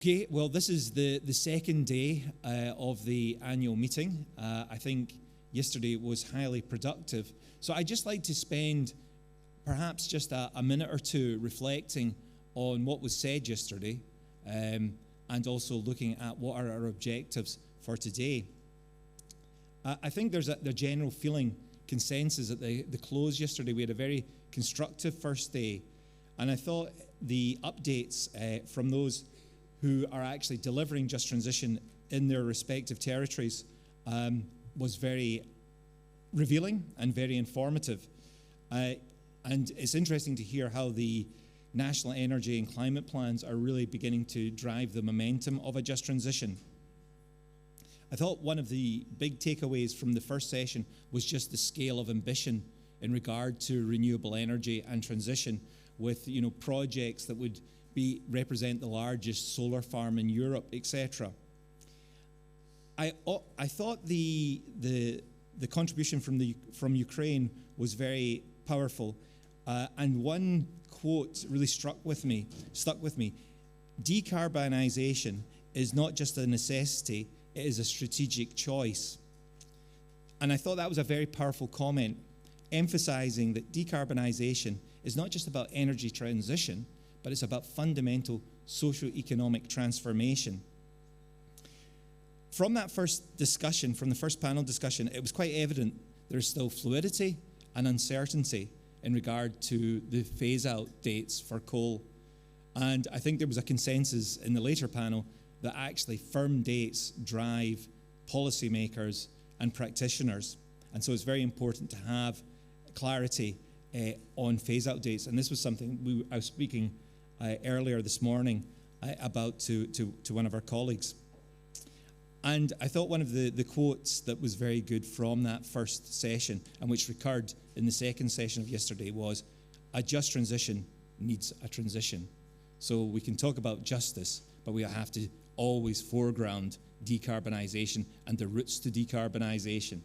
Okay, well, this is the second day of the annual meeting. I think yesterday was highly productive. So I'd just like to spend perhaps just a minute or two reflecting on what was said yesterday and also looking at what are our objectives for today. I think there's the general feeling, consensus at the close yesterday. We had a very constructive first day, and I thought the updates from those who are actually delivering just transition in their respective territories was very revealing and very informative. And it's interesting to hear how the national energy and climate plans are really beginning to drive the momentum of a just transition. I thought one of the big takeaways from the first session was just the scale of ambition in regard to renewable energy and transition, with projects that would represent the largest solar farm in Europe, etc. I thought the contribution from Ukraine was very powerful, and one quote really stuck with me. Decarbonization is not just a necessity; it is a strategic choice. And I thought that was a very powerful comment, emphasizing that decarbonization is not just about energy transition, but it's about fundamental socio-economic transformation. From that first discussion, from the first panel discussion, it was quite evident there's still fluidity and uncertainty in regard to the phase-out dates for coal. And I think there was a consensus in the later panel that actually firm dates drive policymakers and practitioners. And so it's very important to have clarity on phase-out dates. And this was something I was speaking earlier this morning about to one of our colleagues. And I thought one of the quotes that was very good from that first session, and which recurred in the second session of yesterday, was, "A just transition needs a transition." So we can talk about justice, but we have to always foreground decarbonisation and the routes to decarbonisation.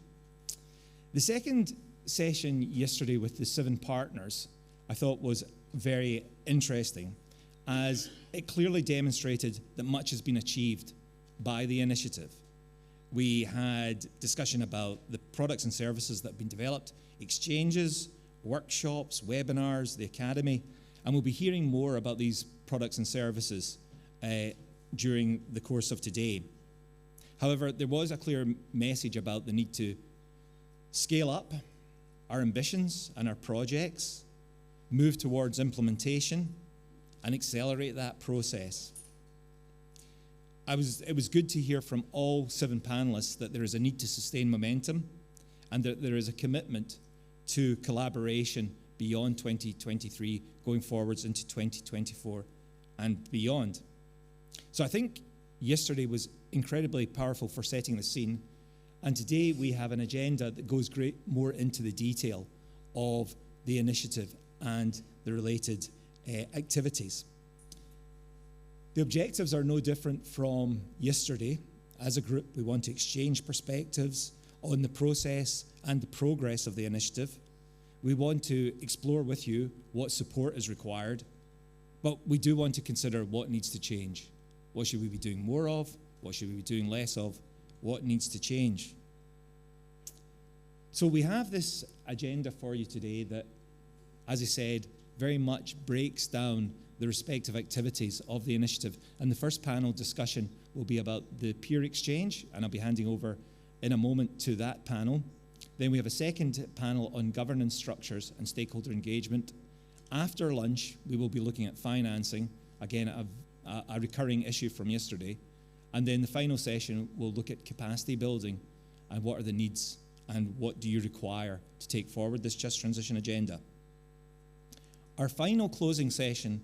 The second session yesterday with the 7 partners I thought was very interesting, as it clearly demonstrated that much has been achieved by the initiative. We had discussion about the products and services that have been developed, exchanges, workshops, webinars, the academy, and we'll be hearing more about these products and services during the course of today. However, there was a clear message about the need to scale up our ambitions and our projects, move towards implementation, and accelerate that process. It was good to hear from all 7 panelists that there is a need to sustain momentum and that there is a commitment to collaboration beyond 2023, going forwards into 2024 and beyond. So I think yesterday was incredibly powerful for setting the scene, and today we have an agenda that goes more into the detail of the initiative and the related activities. The objectives are no different from yesterday. As a group, we want to exchange perspectives on the process and the progress of the initiative. We want to explore with you what support is required, but we do want to consider what needs to change. What should we be doing more of? What should we be doing less of? What needs to change? So we have this agenda for you today that, as I said, very much breaks down the respective activities of the initiative. And the first panel discussion will be about the peer exchange, and I'll be handing over in a moment to that panel. Then we have a second panel on governance structures and stakeholder engagement. After lunch, we will be looking at financing, again, a recurring issue from yesterday. And then the final session will look at capacity building and what are the needs and what do you require to take forward this just transition agenda. Our final closing session,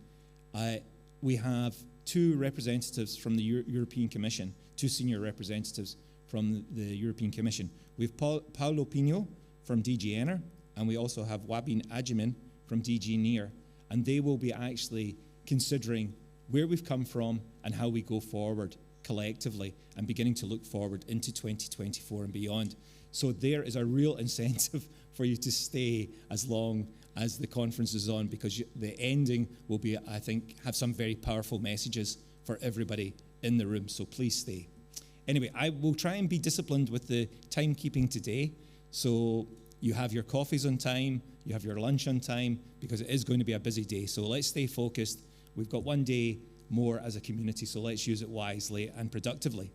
we have 2 representatives from the European Commission, 2 senior representatives from the European Commission. We have Paulo Pinho from DG Ener, and we also have Wabin Ajimin from DG NEAR, and they will be actually considering where we've come from and how we go forward collectively and beginning to look forward into 2024 and beyond. So there is a real incentive for you to stay as long as the conference is on, because the ending will be, I think, have some very powerful messages for everybody in the room, so please stay. Anyway, I will try and be disciplined with the timekeeping today, so you have your coffees on time, you have your lunch on time, because it is going to be a busy day, so let's stay focused. We've got one day more as a community, so let's use it wisely and productively.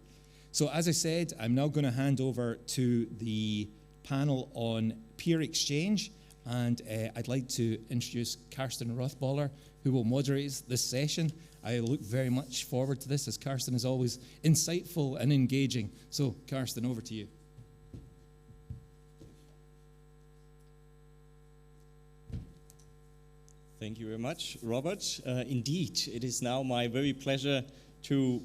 So as I said, I'm now going to hand over to the panel on peer exchange, and I'd like to introduce Carsten Rothballer, who will moderate this session. I look very much forward to this, as Carsten is always insightful and engaging. So, Carsten, over to you. Thank you very much, Robert. Indeed, it is now my very pleasure to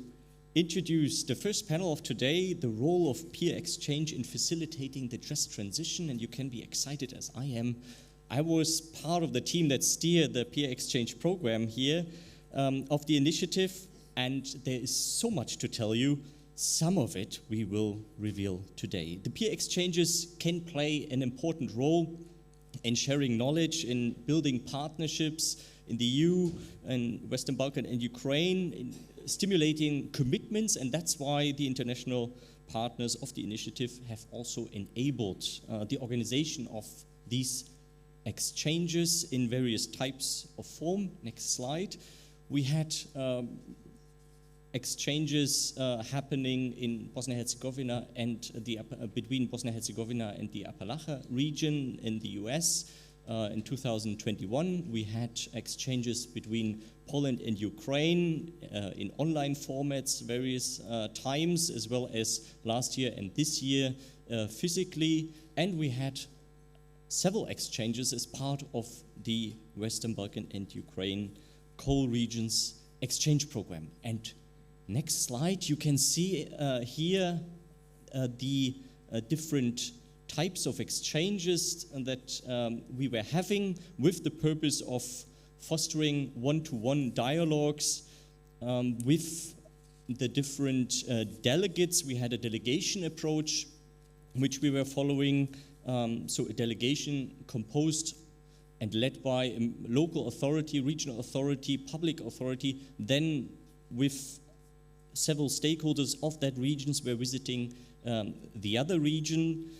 introduce the first panel of today, the role of peer exchange in facilitating the just transition, and you can be excited as I am. I was part of the team that steered the peer exchange program here of the initiative, and there is so much to tell you. Some of it we will reveal today. The peer exchanges can play an important role in sharing knowledge, in building partnerships in the EU and Western Balkans and Ukraine, in stimulating commitments, and that's why the international partners of the initiative have also enabled the organization of these exchanges in various types of form. Next slide. We had exchanges happening in Bosnia-Herzegovina and between Bosnia-Herzegovina and the Appalachia region in the US. In 2021, we had exchanges between Poland and Ukraine in online formats various times, as well as last year and this year physically. And we had several exchanges as part of the Western Balkan and Ukraine coal regions exchange program. And next slide, you can see here the different types of exchanges that we were having with the purpose of fostering one-to-one dialogues with the different delegates. We had a delegation approach which we were following, so a delegation composed and led by a local authority, regional authority, public authority, then with several stakeholders of that regions were visiting the other region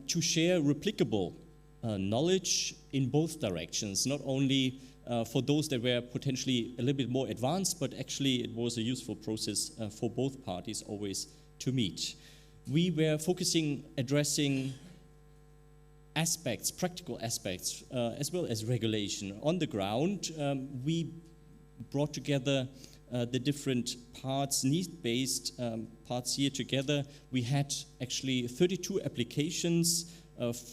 to share replicable knowledge in both directions, not only for those that were potentially a little bit more advanced, but actually it was a useful process for both parties always to meet. We were addressing aspects, practical aspects, as well as regulation. On the ground, we brought together the different parts, need-based parts here together. We had actually 32 applications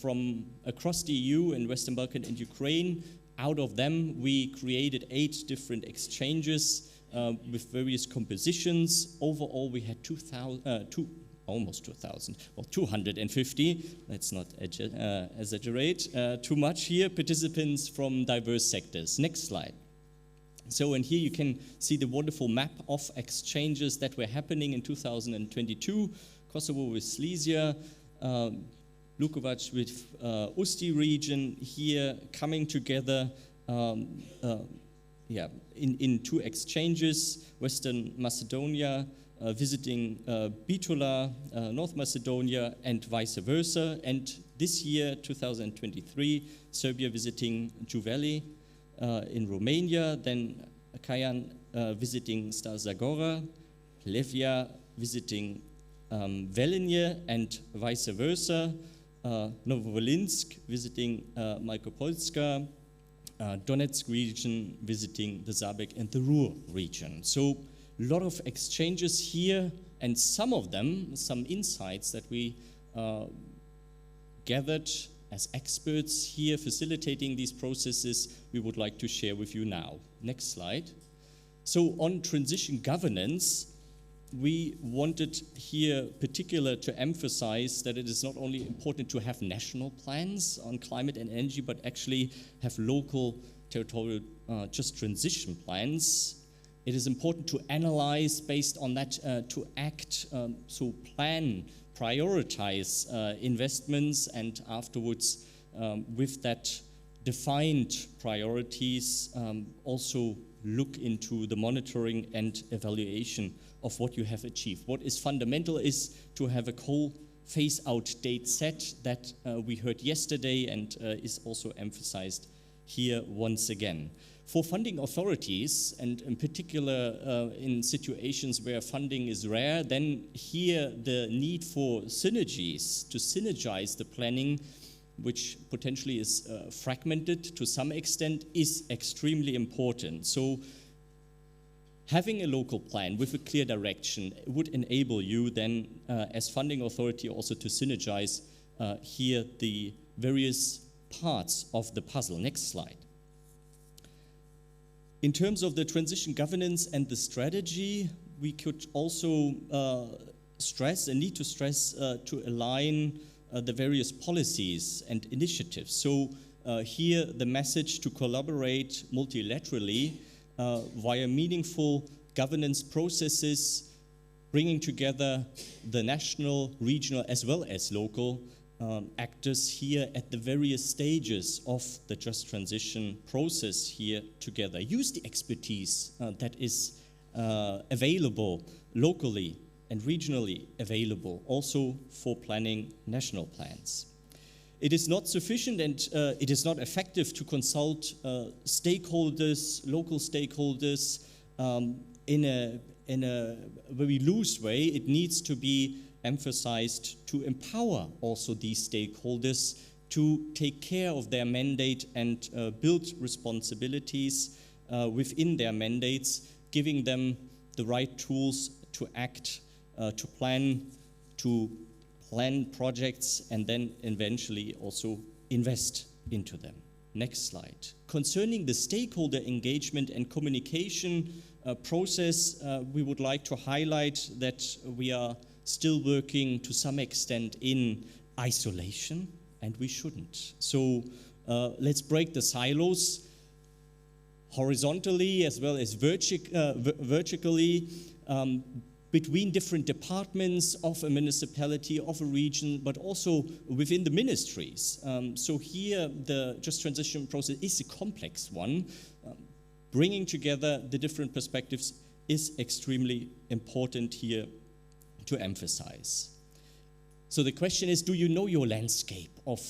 from across the EU and Western Balkan and Ukraine. Out of them, we created 8 different exchanges with various compositions. Overall, we had almost 2,000, well, 250. Let's not exaggerate too much here. Participants from diverse sectors. Next slide. So, and here you can see the wonderful map of exchanges that were happening in 2022. Kosovo with Silesia, Golubović with Usti region here coming together in 2 exchanges. Western Macedonia visiting Bitola, North Macedonia, and vice versa. And this year, 2023, Serbia visiting Pljevlja in Romania, then Kajan visiting Stara Zagora, Pljevlja visiting Velenje, and vice versa, Novovolinsk visiting Malopolska, Donetsk region visiting the Zabek and the Ruhr region. So a lot of exchanges here, and some of them, some insights that we gathered as experts here facilitating these processes, we would like to share with you now. Next slide. So on transition governance, we wanted here particular to emphasize that it is not only important to have national plans on climate and energy, but actually have local territorial just transition plans. It is important to analyze based on that, to act, so plan, prioritize investments, and afterwards with that defined priorities also look into the monitoring and evaluation of what you have achieved. What is fundamental is to have a coal phase-out date set that we heard yesterday and is also emphasized here once again. For funding authorities, and in particular in situations where funding is rare, then here the need for synergies, to synergize the planning, which potentially is fragmented to some extent, is extremely important. So having a local plan with a clear direction would enable you then, as funding authority, also to synergize here the various parts of the puzzle. Next slide. In terms of the transition governance and the strategy, we could also stress and need to stress to align the various policies and initiatives. So here the message to collaborate multilaterally via meaningful governance processes, bringing together the national, regional, as well as local actors here at the various stages of the just transition process here together. Use the expertise that is available locally and regionally available, also for planning national plans. It is not sufficient and it is not effective to consult stakeholders, local stakeholders, in a very loose way. It needs to be emphasized to empower also these stakeholders to take care of their mandate and build responsibilities within their mandates, giving them the right tools to act, to plan projects, and then eventually also invest into them. Next slide. Concerning the stakeholder engagement and communication process, we would like to highlight that we are still working to some extent in isolation, and we shouldn't. So let's break the silos horizontally as well as vertically between different departments of a municipality, of a region, but also within the ministries. So here the just transition process is a complex one. Bringing together the different perspectives is extremely important here to emphasize. So the question is, do you know your landscape of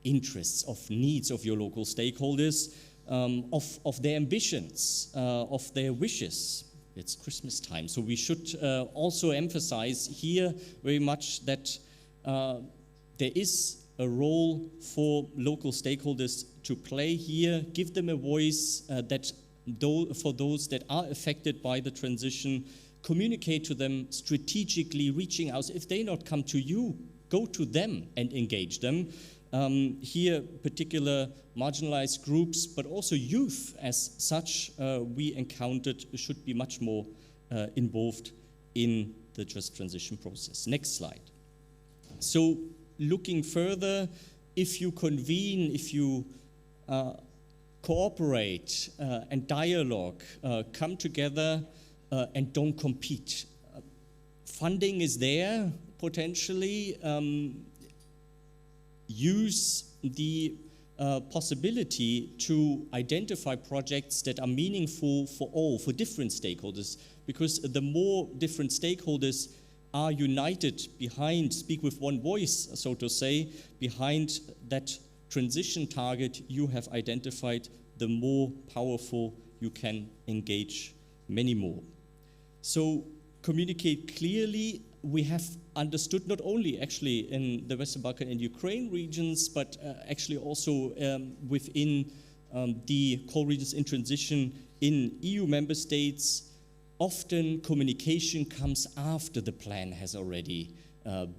interests, of needs of your local stakeholders, of their ambitions, of their wishes? It's Christmas time, so we should also emphasize here very much that there is a role for local stakeholders to play here. Give them a voice for those that are affected by the transition. Communicate to them strategically, reaching out. If they not come to you, go to them and engage them. Here, particular marginalized groups, but also youth as such, we encountered should be much more involved in the just transition process. Next slide. So, looking further, if you convene, if you cooperate and dialogue, come together and don't compete. Funding is there, potentially. Use the possibility to identify projects that are meaningful for all, for different stakeholders, because the more different stakeholders are united behind, speak with one voice, so to say, behind that transition target you have identified, the more powerful you can engage many more. So communicate clearly. We have understood not only actually in the Western Balkans and Ukraine regions, but actually also within the core regions in transition in EU member states. Often communication comes after the plan has already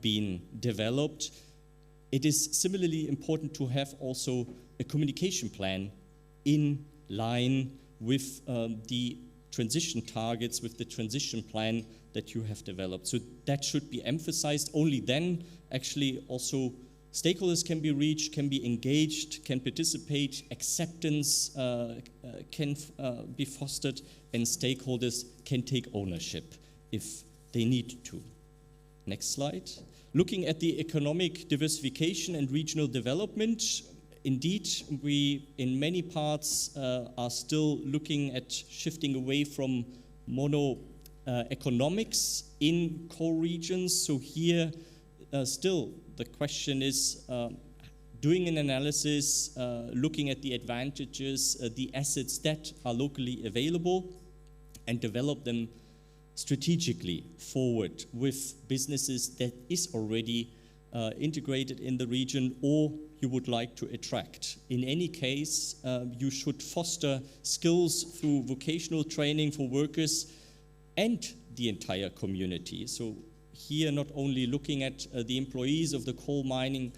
been developed. It is similarly important to have also a communication plan in line with the transition targets, with the transition plan that you have developed. So that should be emphasized. Only then actually also stakeholders can be reached, can be engaged, can participate, acceptance can be fostered, and stakeholders can take ownership if they need to. Next slide. Looking at the economic diversification and regional development, indeed, we in many parts are still looking at shifting away from economics in core regions. So here, still, the question is doing an analysis, looking at the advantages, the assets that are locally available, and develop them strategically forward with businesses that is already integrated in the region or you would like to attract. In any case, you should foster skills through vocational training for workers and the entire community. So here, not only looking at the employees of the coal mining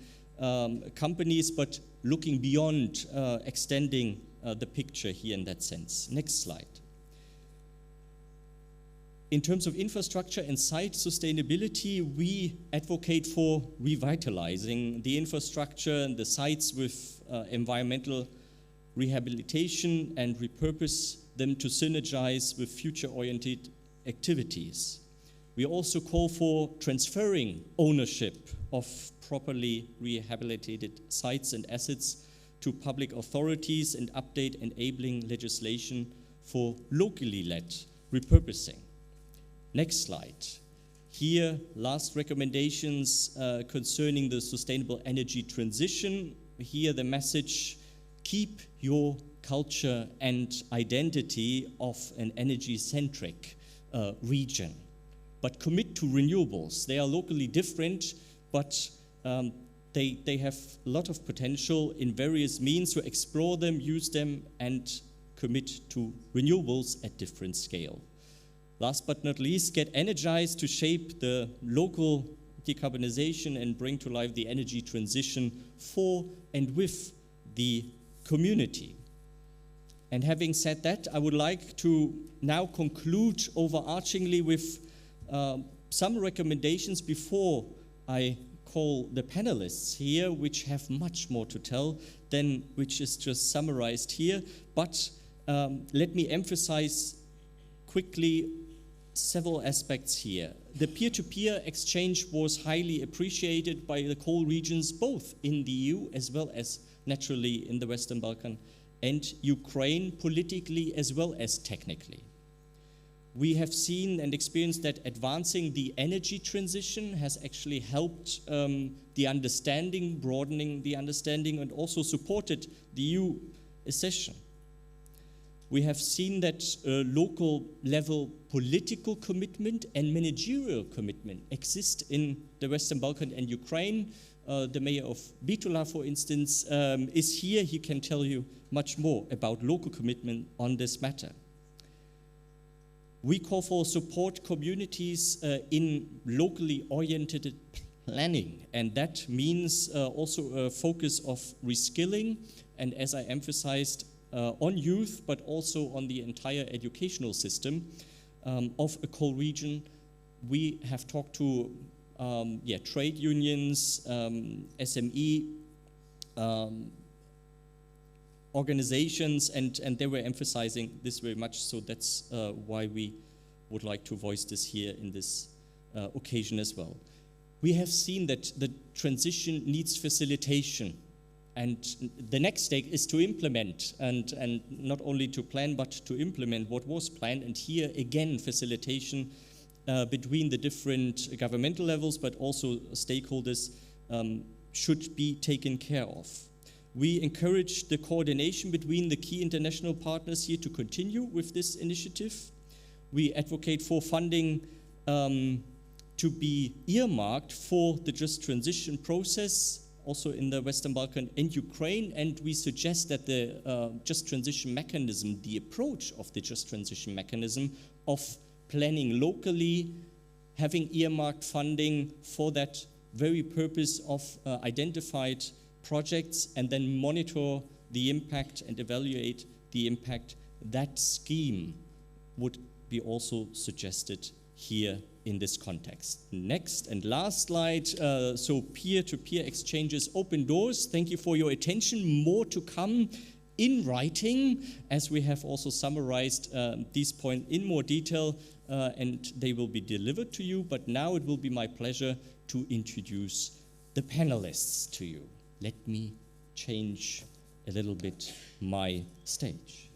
companies, but looking beyond, extending the picture here in that sense. Next slide. In terms of infrastructure and site sustainability, we advocate for revitalizing the infrastructure and the sites with environmental rehabilitation and repurpose them to synergize with future-oriented activities. We also call for transferring ownership of properly rehabilitated sites and assets to public authorities and update enabling legislation for locally led repurposing. Next slide. Here, last recommendations concerning the sustainable energy transition. Here, the message, keep your culture and identity of an energy-centric region, but commit to renewables. They are locally different, but they have a lot of potential in various means, so explore them, use them, and commit to renewables at different scale. Last but not least, get energized to shape the local decarbonization and bring to life the energy transition for and with the community. And having said that, I would like to now conclude overarchingly with some recommendations before I call the panelists here, which have much more to tell than which is just summarized here. But let me emphasize quickly several aspects here. The peer-to-peer exchange was highly appreciated by the coal regions, both in the EU as well as naturally in the Western Balkans and Ukraine, politically as well as technically. We have seen and experienced that advancing the energy transition has actually helped the understanding, broadening the understanding, and also supported the EU accession. We have seen that local level political commitment and managerial commitment exist in the Western Balkans and Ukraine. The mayor of Bitola, for instance, is here. He can tell you much more about local commitment on this matter. We call for support communities in locally oriented planning, and that means also a focus of reskilling, and as I emphasized, on youth, but also on the entire educational system of a coal region. We have talked to trade unions, SME organizations, and they were emphasizing this very much, so that's why we would like to voice this here in this occasion as well. We have seen that the transition needs facilitation, and the next step is to implement, and not only to plan, but to implement what was planned. And here, again, facilitation between the different governmental levels, but also stakeholders should be taken care of. We encourage the coordination between the key international partners here to continue with this initiative. We advocate for funding to be earmarked for the just transition process, also in the Western Balkans and Ukraine, and we suggest that the just transition mechanism, the approach of the just transition mechanism of planning locally, having earmarked funding for that very purpose of identified projects, and then monitor the impact and evaluate the impact, that scheme would be also suggested here in this context. Next and last slide, so peer-to-peer exchanges, open doors. Thank you for your attention. More to come in writing, as we have also summarized these points in more detail, and they will be delivered to you. But now it will be my pleasure to introduce the panelists to you. Let me change a little bit my stage.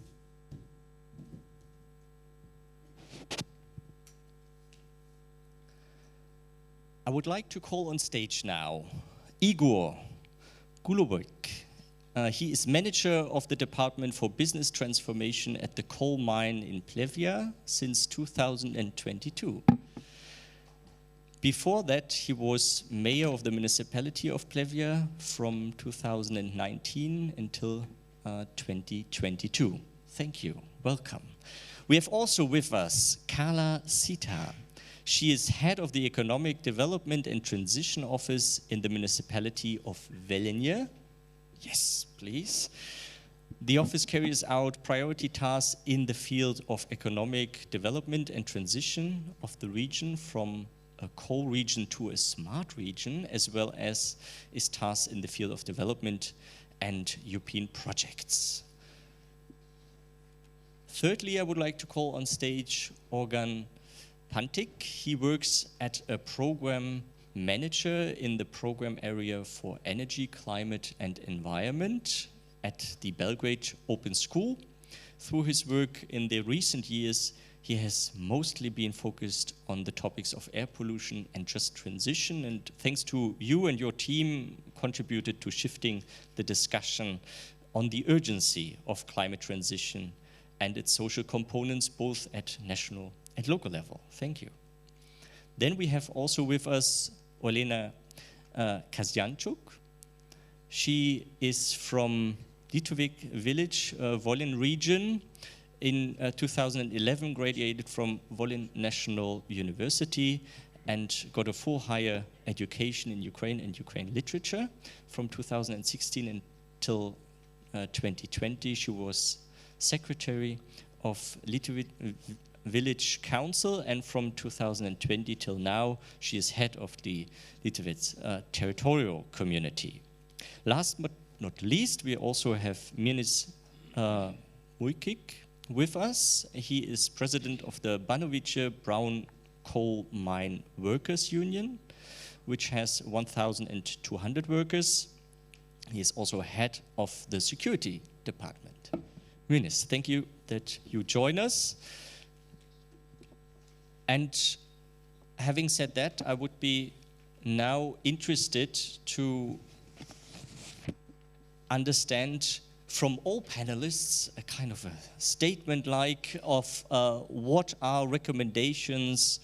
I would like to call on stage now Igor Golubović. He is manager of the Department for Business Transformation at the coal mine in Pljevlja since 2022. Before that, he was mayor of the municipality of Pljevlja from 2019 until 2022. Thank you. Welcome. We have also with us Karla Sitar. She is head of the Economic Development and Transition Office in the municipality of Velenje. Yes, please. The office carries out priority tasks in the field of economic development and transition of the region from a coal region to a smart region, as well as its tasks in the field of development and European projects. Thirdly, I would like to call on stage Ognjan. He works as a program manager in the program area for energy, climate and environment at the Belgrade Open School. Through his work in the recent years, he has mostly been focused on the topics of air pollution and just transition, and thanks to you and your team, contributed to shifting the discussion on the urgency of climate transition and its social components, both at national and local level. Thank you. Then we have also with us Olena Kasianchuk. She is from Lytovezh village, Volyn region. In 2011, graduated from Volyn National University and got a full higher education in Ukraine and Ukraine literature. From 2016 until 2020, she was secretary of Lytovezh Village Council, and from 2020 till now, she is head of the Lytovezh Territorial community. Last but not least, we also have Mirnes Mujkić with us. He is president of the Banovići Brown Coal Mine Workers Union, which has 1,200 workers. He is also head of the security department. Mirnes, thank you that you join us. And having said that, I would be now interested to understand from all panelists a kind of a statement like of what are recommendations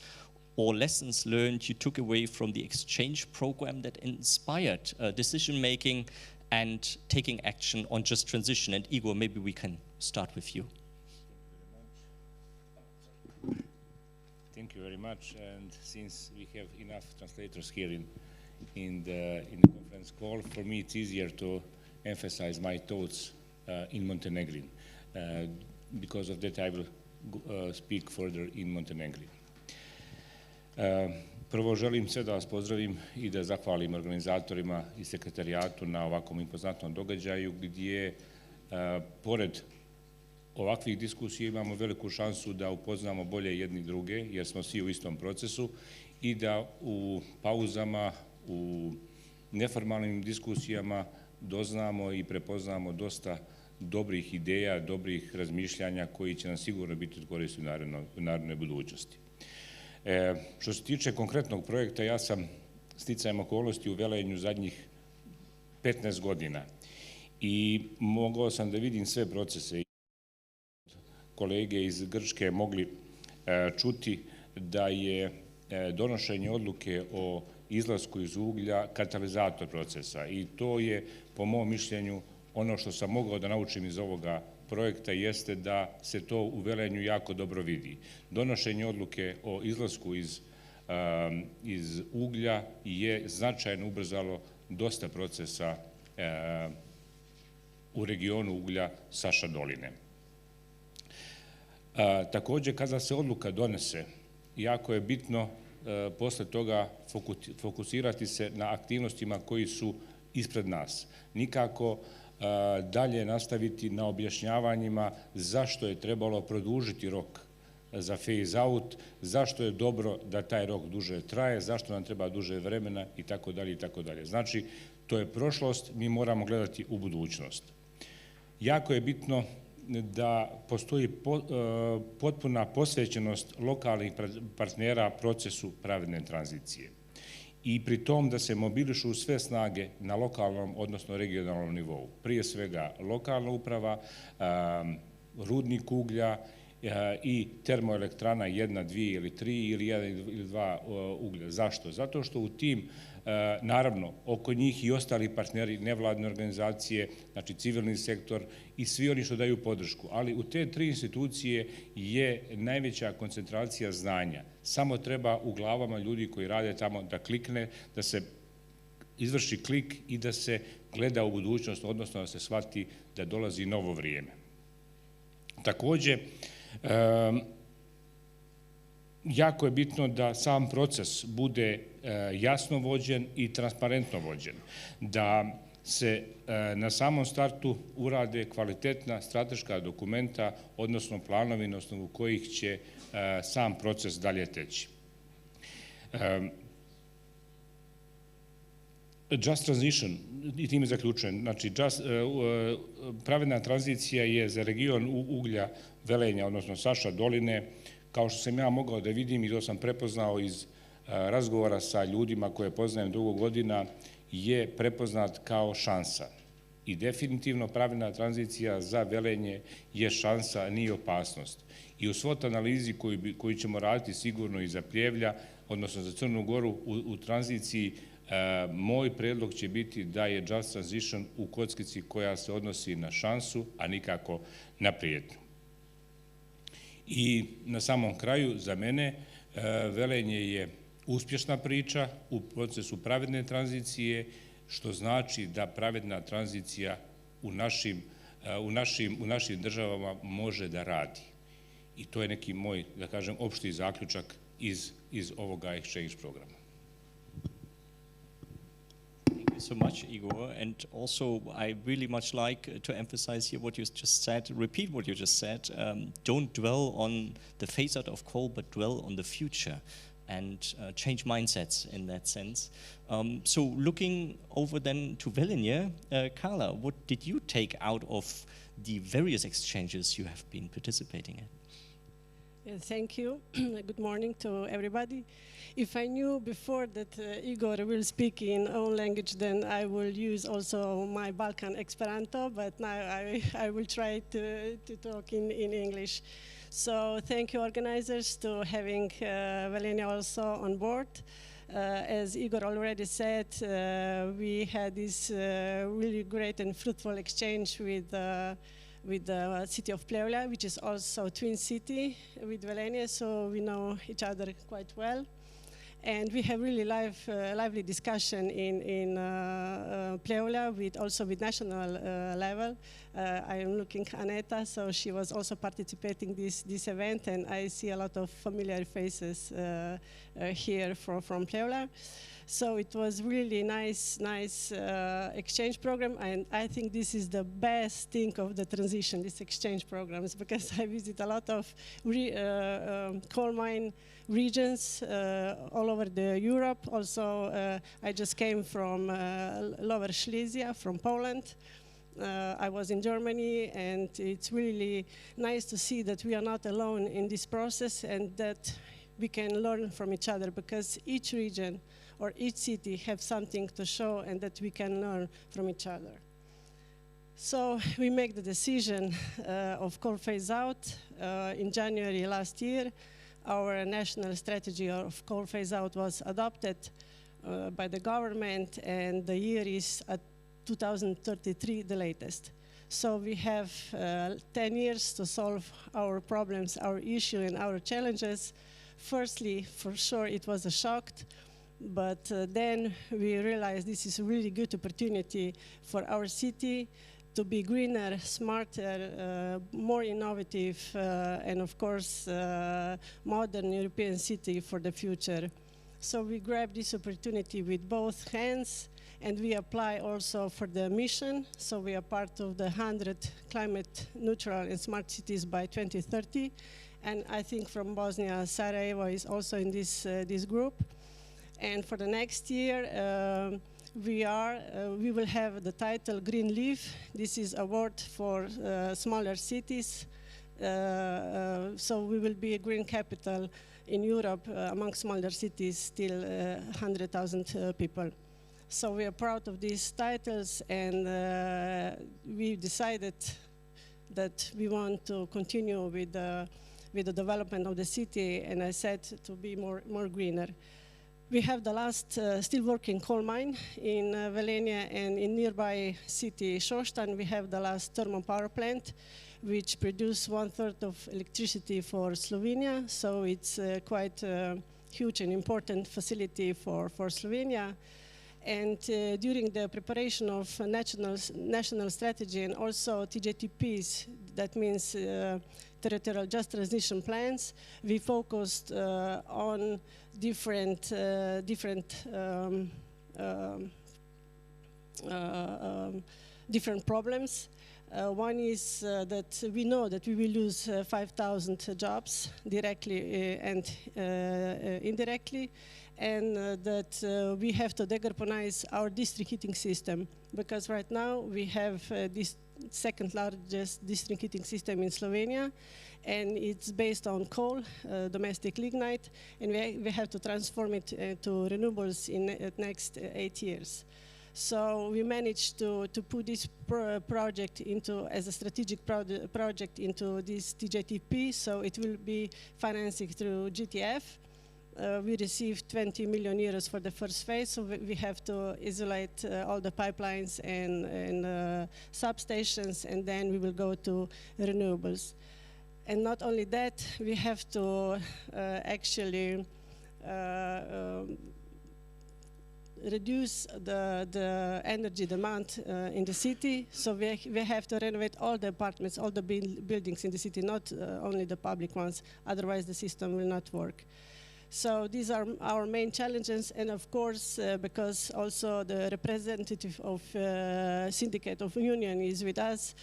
or lessons learned you took away from the exchange program that inspired decision-making and taking action on just transition. And Igor, maybe we can start with you. Thank you very much. And since we have enough translators here in the conference call, for me it's easier to emphasize my thoughts in Montenegrin. Because of that, I will speak further in Montenegrin. Prvo želim sve da vas pozdravim i da zahvalim organizatorima i sekretarijatu na ovakvom impozantnom događaju gdje pored ovakvih diskusija imamo veliku šansu da upoznamo bolje jedni druge jer smo svi u istom procesu i da u pauzama, u neformalnim diskusijama doznamo i prepoznamo dosta dobrih ideja, dobrih razmišljanja koji će nam sigurno biti od koristi u narednoj budućnosti. Što se tiče konkretnog projekta, ja sam sticajem okolnosti u Velenju zadnjih 15 godina i mogao sam da vidim sve procese. Kolege iz Grčke mogli čuti da je donošenje odluke o izlasku iz uglja katalizator procesa i to je, po mom mišljenju, ono što sam mogao da naučim iz ovoga projekta jeste da se to u Velenju jako dobro vidi. Donošenje odluke o izlasku iz uglja je značajno ubrzalo dosta procesa u regionu uglja Saša doline. Također, kada se odluka donese, jako je bitno posle toga fokusirati se na aktivnostima koji su ispred nas. Nikako dalje nastaviti na objašnjavanjima zašto je trebalo produžiti rok za phase out, zašto je dobro da taj rok duže traje, zašto nam treba duže vremena i tako dalje i tako dalje. Znači, to je prošlost, mi moramo gledati u budućnost. Jako je bitno da postoji potpuna posvećenost lokalnih partnera procesu pravedne tranzicije. I pri tom da se mobilišu sve snage na lokalnom, odnosno regionalnom nivou. Prije svega lokalna uprava, rudnik uglja i termoelektrana 1, 2 ili 3 ili 1 ili 2 uglja. Zašto? Zato što u tim, naravno, oko njih i ostali partneri, nevladne organizacije, znači civilni sektor i svi oni što daju podršku. Ali u te 3 institucije je najveća koncentracija znanja. Samo treba u glavama ljudi koji rade tamo da klikne, da se izvrši klik i da se gleda u budućnost, odnosno da se shvati da dolazi novo vrijeme. Također, jako je bitno da sam proces bude jasno vođen i transparentno vođen, da se na samom startu urade kvalitetna strateška dokumenta, odnosno planovi na osnovu kojih će sam proces dalje teći. Just transition, i time zaključujem, znači pravedna tranzicija je za region uglja Velenja, odnosno Saša doline, kao što sam ja mogao da vidim i to sam prepoznao iz razgovora sa ljudima koje poznajem dugo godina, je prepoznat kao šansa. I definitivno pravedna tranzicija za Velenje je šansa, nije opasnost. I u SWOT analizi koju ćemo raditi sigurno i za Pljevlja, odnosno za Crnu Goru u tranziciji, moj predlog će biti da je Just Transition u kockici koja se odnosi na šansu, a nikako na prijetnju. I na samom kraju, za mene, Velenje je uspješna priča u procesu pravedne tranzicije, što znači da pravedna tranzicija u našim državama može da radi. I to je neki moj, da kažem, opšti zaključak iz ovoga exchange programa. So much, Igor, and also I really much like to emphasize here what you just said, repeat what you just said. Don't dwell on the phase out of coal, but dwell on the future and change mindsets in that sense. So looking over then to Velenje, Karla, what did you take out of the various exchanges you have been participating in? Thank you. Good morning to everybody. If I knew before that Igor will speak in own language, then I will use also my Balkan Esperanto, but now I will try to talk in English. So thank you organizers to having Velenje also on board. As Igor already said, we had this really great and fruitful exchange with the city of Pljevlja, which is also twin city with Velenje, so we know each other quite well. And we have really lively discussion in Pljevlja, also with national level. I am looking at Aneta, so she was also participating this event, and I see a lot of familiar faces here from Pljevlja. So it was really nice exchange program, and I think this is the best thing of the transition, these exchange programs, because I visit a lot of coal mine regions all over Europe. Also, I just came from Lower Silesia, from Poland. I was in Germany, and it's really nice to see that we are not alone in this process and that we can learn from each other, because each region or each city have something to show and that we can learn from each other. So we make the decision of coal phase out in January last year. Our national strategy of coal phase out was adopted by the government, and the year is at 2033, the latest. So we have 10 years to solve our problems, our issue, and our challenges. Firstly, for sure, it was a shock. But then we realized this is a really good opportunity for our city to be greener, smarter, more innovative, and of course, modern European city for the future. So we grabbed this opportunity with both hands, and we apply also for the mission. So we are part of the 100 climate neutral and smart cities by 2030. And I think from Bosnia, Sarajevo is also in this group. And for the next year, we will have the title Green Leaf. This is award for smaller cities. So we will be a green capital in Europe among smaller cities, still 100,000 people. So we are proud of these titles, and we decided that we want to continue with the development of the city, and I said to be more greener. We have the last still working coal mine in Velenje, and in nearby city Šoštanj we have the last thermal power plant, which produce 1/3 of electricity for Slovenia. So it's quite a huge and important facility for Slovenia. And during the preparation of national strategy and also TJTPs, that means Territorial Just Transition Plans, we focused on different problems. One is that we know that we will lose 5,000 jobs directly and indirectly, and that we have to decarbonize our district heating system, because right now we have this second largest district heating system in Slovenia, and it's based on coal, domestic lignite, and we have to transform it to renewables in the next 8 years. So we managed to put this project as a strategic project into this TJTP, so it will be financing through GTF. We received 20 million euros for the first phase, so we have to isolate all the pipelines and substations, and then we will go to renewables. And not only that, we have to actually reduce the energy demand in the city. So we have to renovate all the apartments, all the buildings in the city, not only the public ones, otherwise the system will not work. So these are our main challenges, and of course, because also the representative of Syndicate of Union is with us,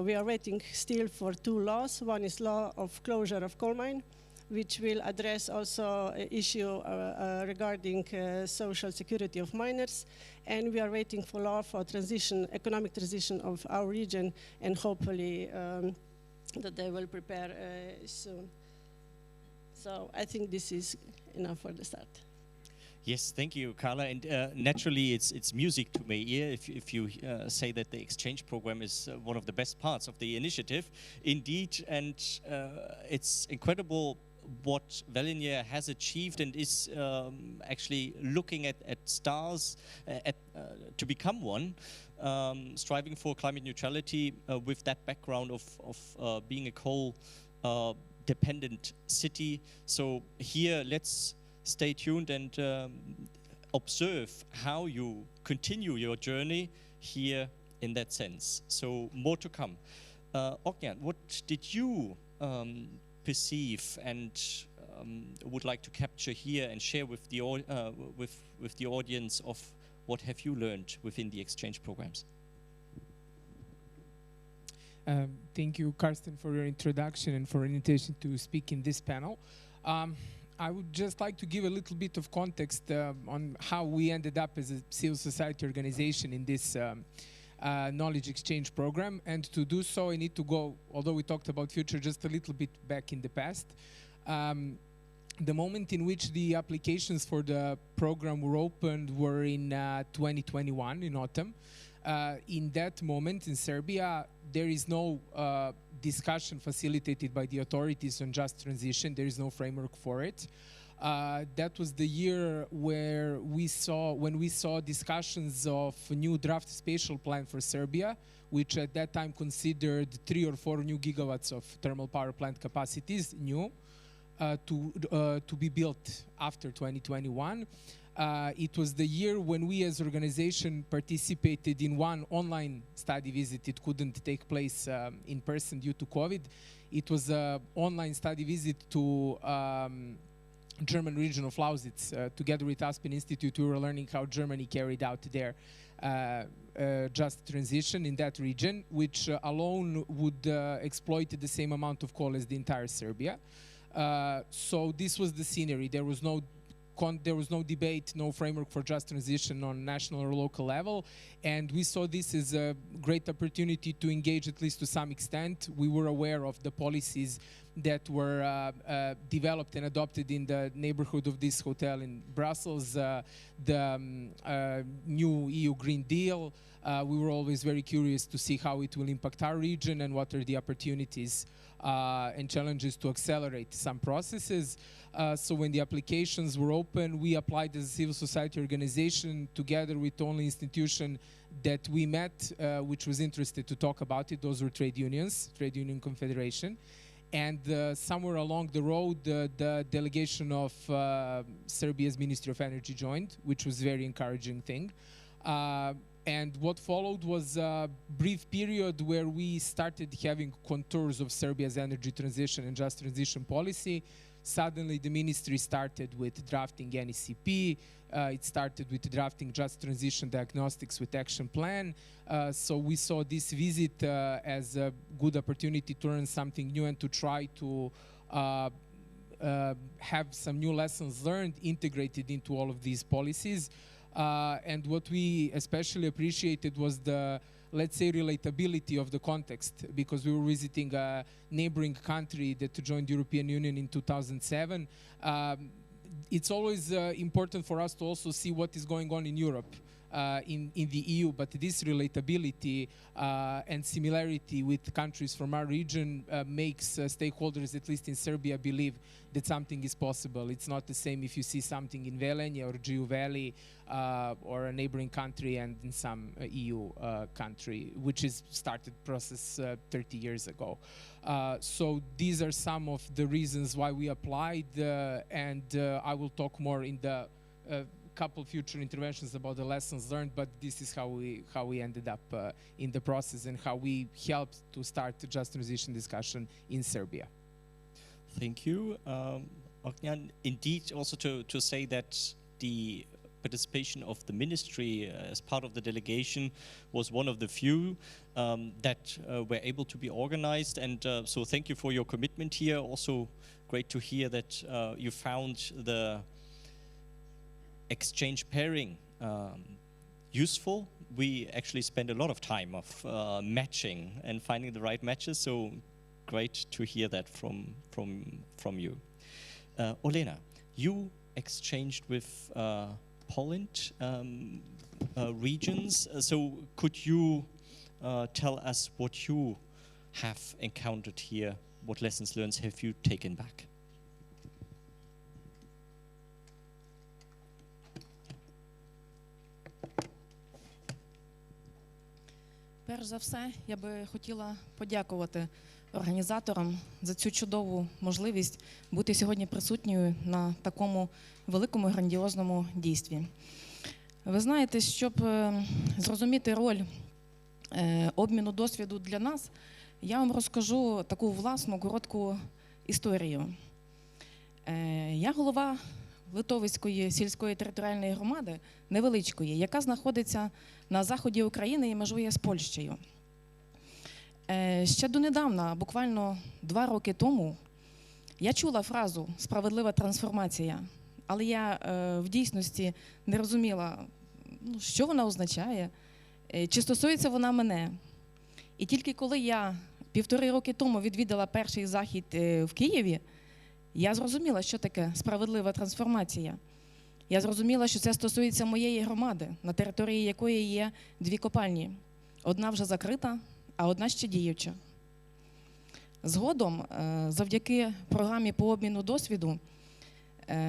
we are waiting still for 2 laws. One is law of closure of coal mine, which will address also an issue regarding social security of miners, and we are waiting for law for economic transition of our region, and hopefully that they will prepare soon. So I think this is enough for the start. Yes, thank you, Karla. And naturally, it's music to my ear if you say that the exchange program is one of the best parts of the initiative. Indeed, and it's incredible what Velenje has achieved and is actually looking at stars to become one, striving for climate neutrality with that background of being a coal dependent city. So here, let's stay tuned and observe how you continue your journey here in that sense. So more to come. Ognjan, what did you perceive and would like to capture here and share with the audience of what have you learned within the exchange programs? Thank you, Carsten, for your introduction and for an invitation to speak in this panel. I would just like to give a little bit of context on how we ended up as a civil society organization in this knowledge exchange program. And to do so, I need to go, although we talked about future, just a little bit back in the past. The moment in which the applications for the program were opened were in 2021, in autumn. In that moment in Serbia, there is no discussion facilitated by the authorities on just transition. There is no framework for it. That was the year where when we saw discussions of a new draft spatial plan for Serbia, which at that time considered 3 or 4 new gigawatts of thermal power plant capacities new to be built after 2021. It was the year when we as organization participated in one online study visit. It couldn't take place in person due to COVID. It was an online study visit to German region of Lausitz. Together with Aspen Institute, we were learning how Germany carried out their just transition in that region, which alone would exploit the same amount of coal as the entire Serbia. So this was the scenery. There was no debate, no framework for just transition on national or local level, and we saw this as a great opportunity to engage, at least to some extent. We were aware of the policies that were developed and adopted in the neighborhood of this hotel in Brussels, the new EU Green Deal. We were always very curious to see how it will impact our region and what are the opportunities and challenges to accelerate some processes. So when the applications were open, we applied as a civil society organization together with the only institution that we met, which was interested to talk about it. Those were trade unions, Trade Union Confederation. And somewhere along the road, the delegation of Serbia's Ministry of Energy joined, which was a very encouraging thing. And what followed was a brief period where we started having contours of Serbia's energy transition and just transition policy. Suddenly, the ministry started with drafting NECP. It started with drafting just transition diagnostics with action plan. So we saw this visit as a good opportunity to learn something new and to try to have some new lessons learned integrated into all of these policies. And what we especially appreciated was the, let's say, relatability of the context, because we were visiting a neighboring country that joined the European Union in 2007. It's always important for us to also see what is going on in Europe, in the EU, but this relatability and similarity with countries from our region makes stakeholders, at least in Serbia, believe that something is possible. It's not the same if you see something in Velenje or Jiu Valley or a neighboring country and in some EU country, which is started process 30 years ago. So these are some of the reasons why we applied, and I will talk more in the couple future interventions about the lessons learned, but this is how we ended up in the process and how we helped to start the just transition discussion in Serbia. Thank you, Ognjan. Indeed, also to say that the participation of the ministry as part of the delegation was one of the few that were able to be organized, and so thank you for your commitment here. Also great to hear that you found the exchange pairing useful. We actually spend a lot of time of matching and finding the right matches, so great to hear that from you. Olena, you exchanged with Poland regions, so could you tell us what you have encountered here? What lessons learned have you taken back? Перш за все, я би хотіла подякувати організаторам за цю чудову можливість бути сьогодні присутньою на такому великому грандіозному дійстві. Ви знаєте, щоб зрозуміти роль обміну досвіду для нас, я вам розкажу таку власну коротку історію. Я голова Lytovezhської сільської територіальної громади, невеличкої, яка знаходиться на заході України і межує з Польщею. Ще донедавна, буквально 2 роки тому, я чула фразу «справедлива трансформація», але я в дійсності не розуміла, що вона означає, чи стосується вона мене. І тільки коли я 1,5 роки тому відвідала перший захід в Києві, я зрозуміла, що таке справедлива трансформація. Я зрозуміла, що це стосується моєї громади, на території якої є 2 копальні. Одна вже закрита, а одна ще діюча. Згодом, завдяки програмі по обміну досвіду,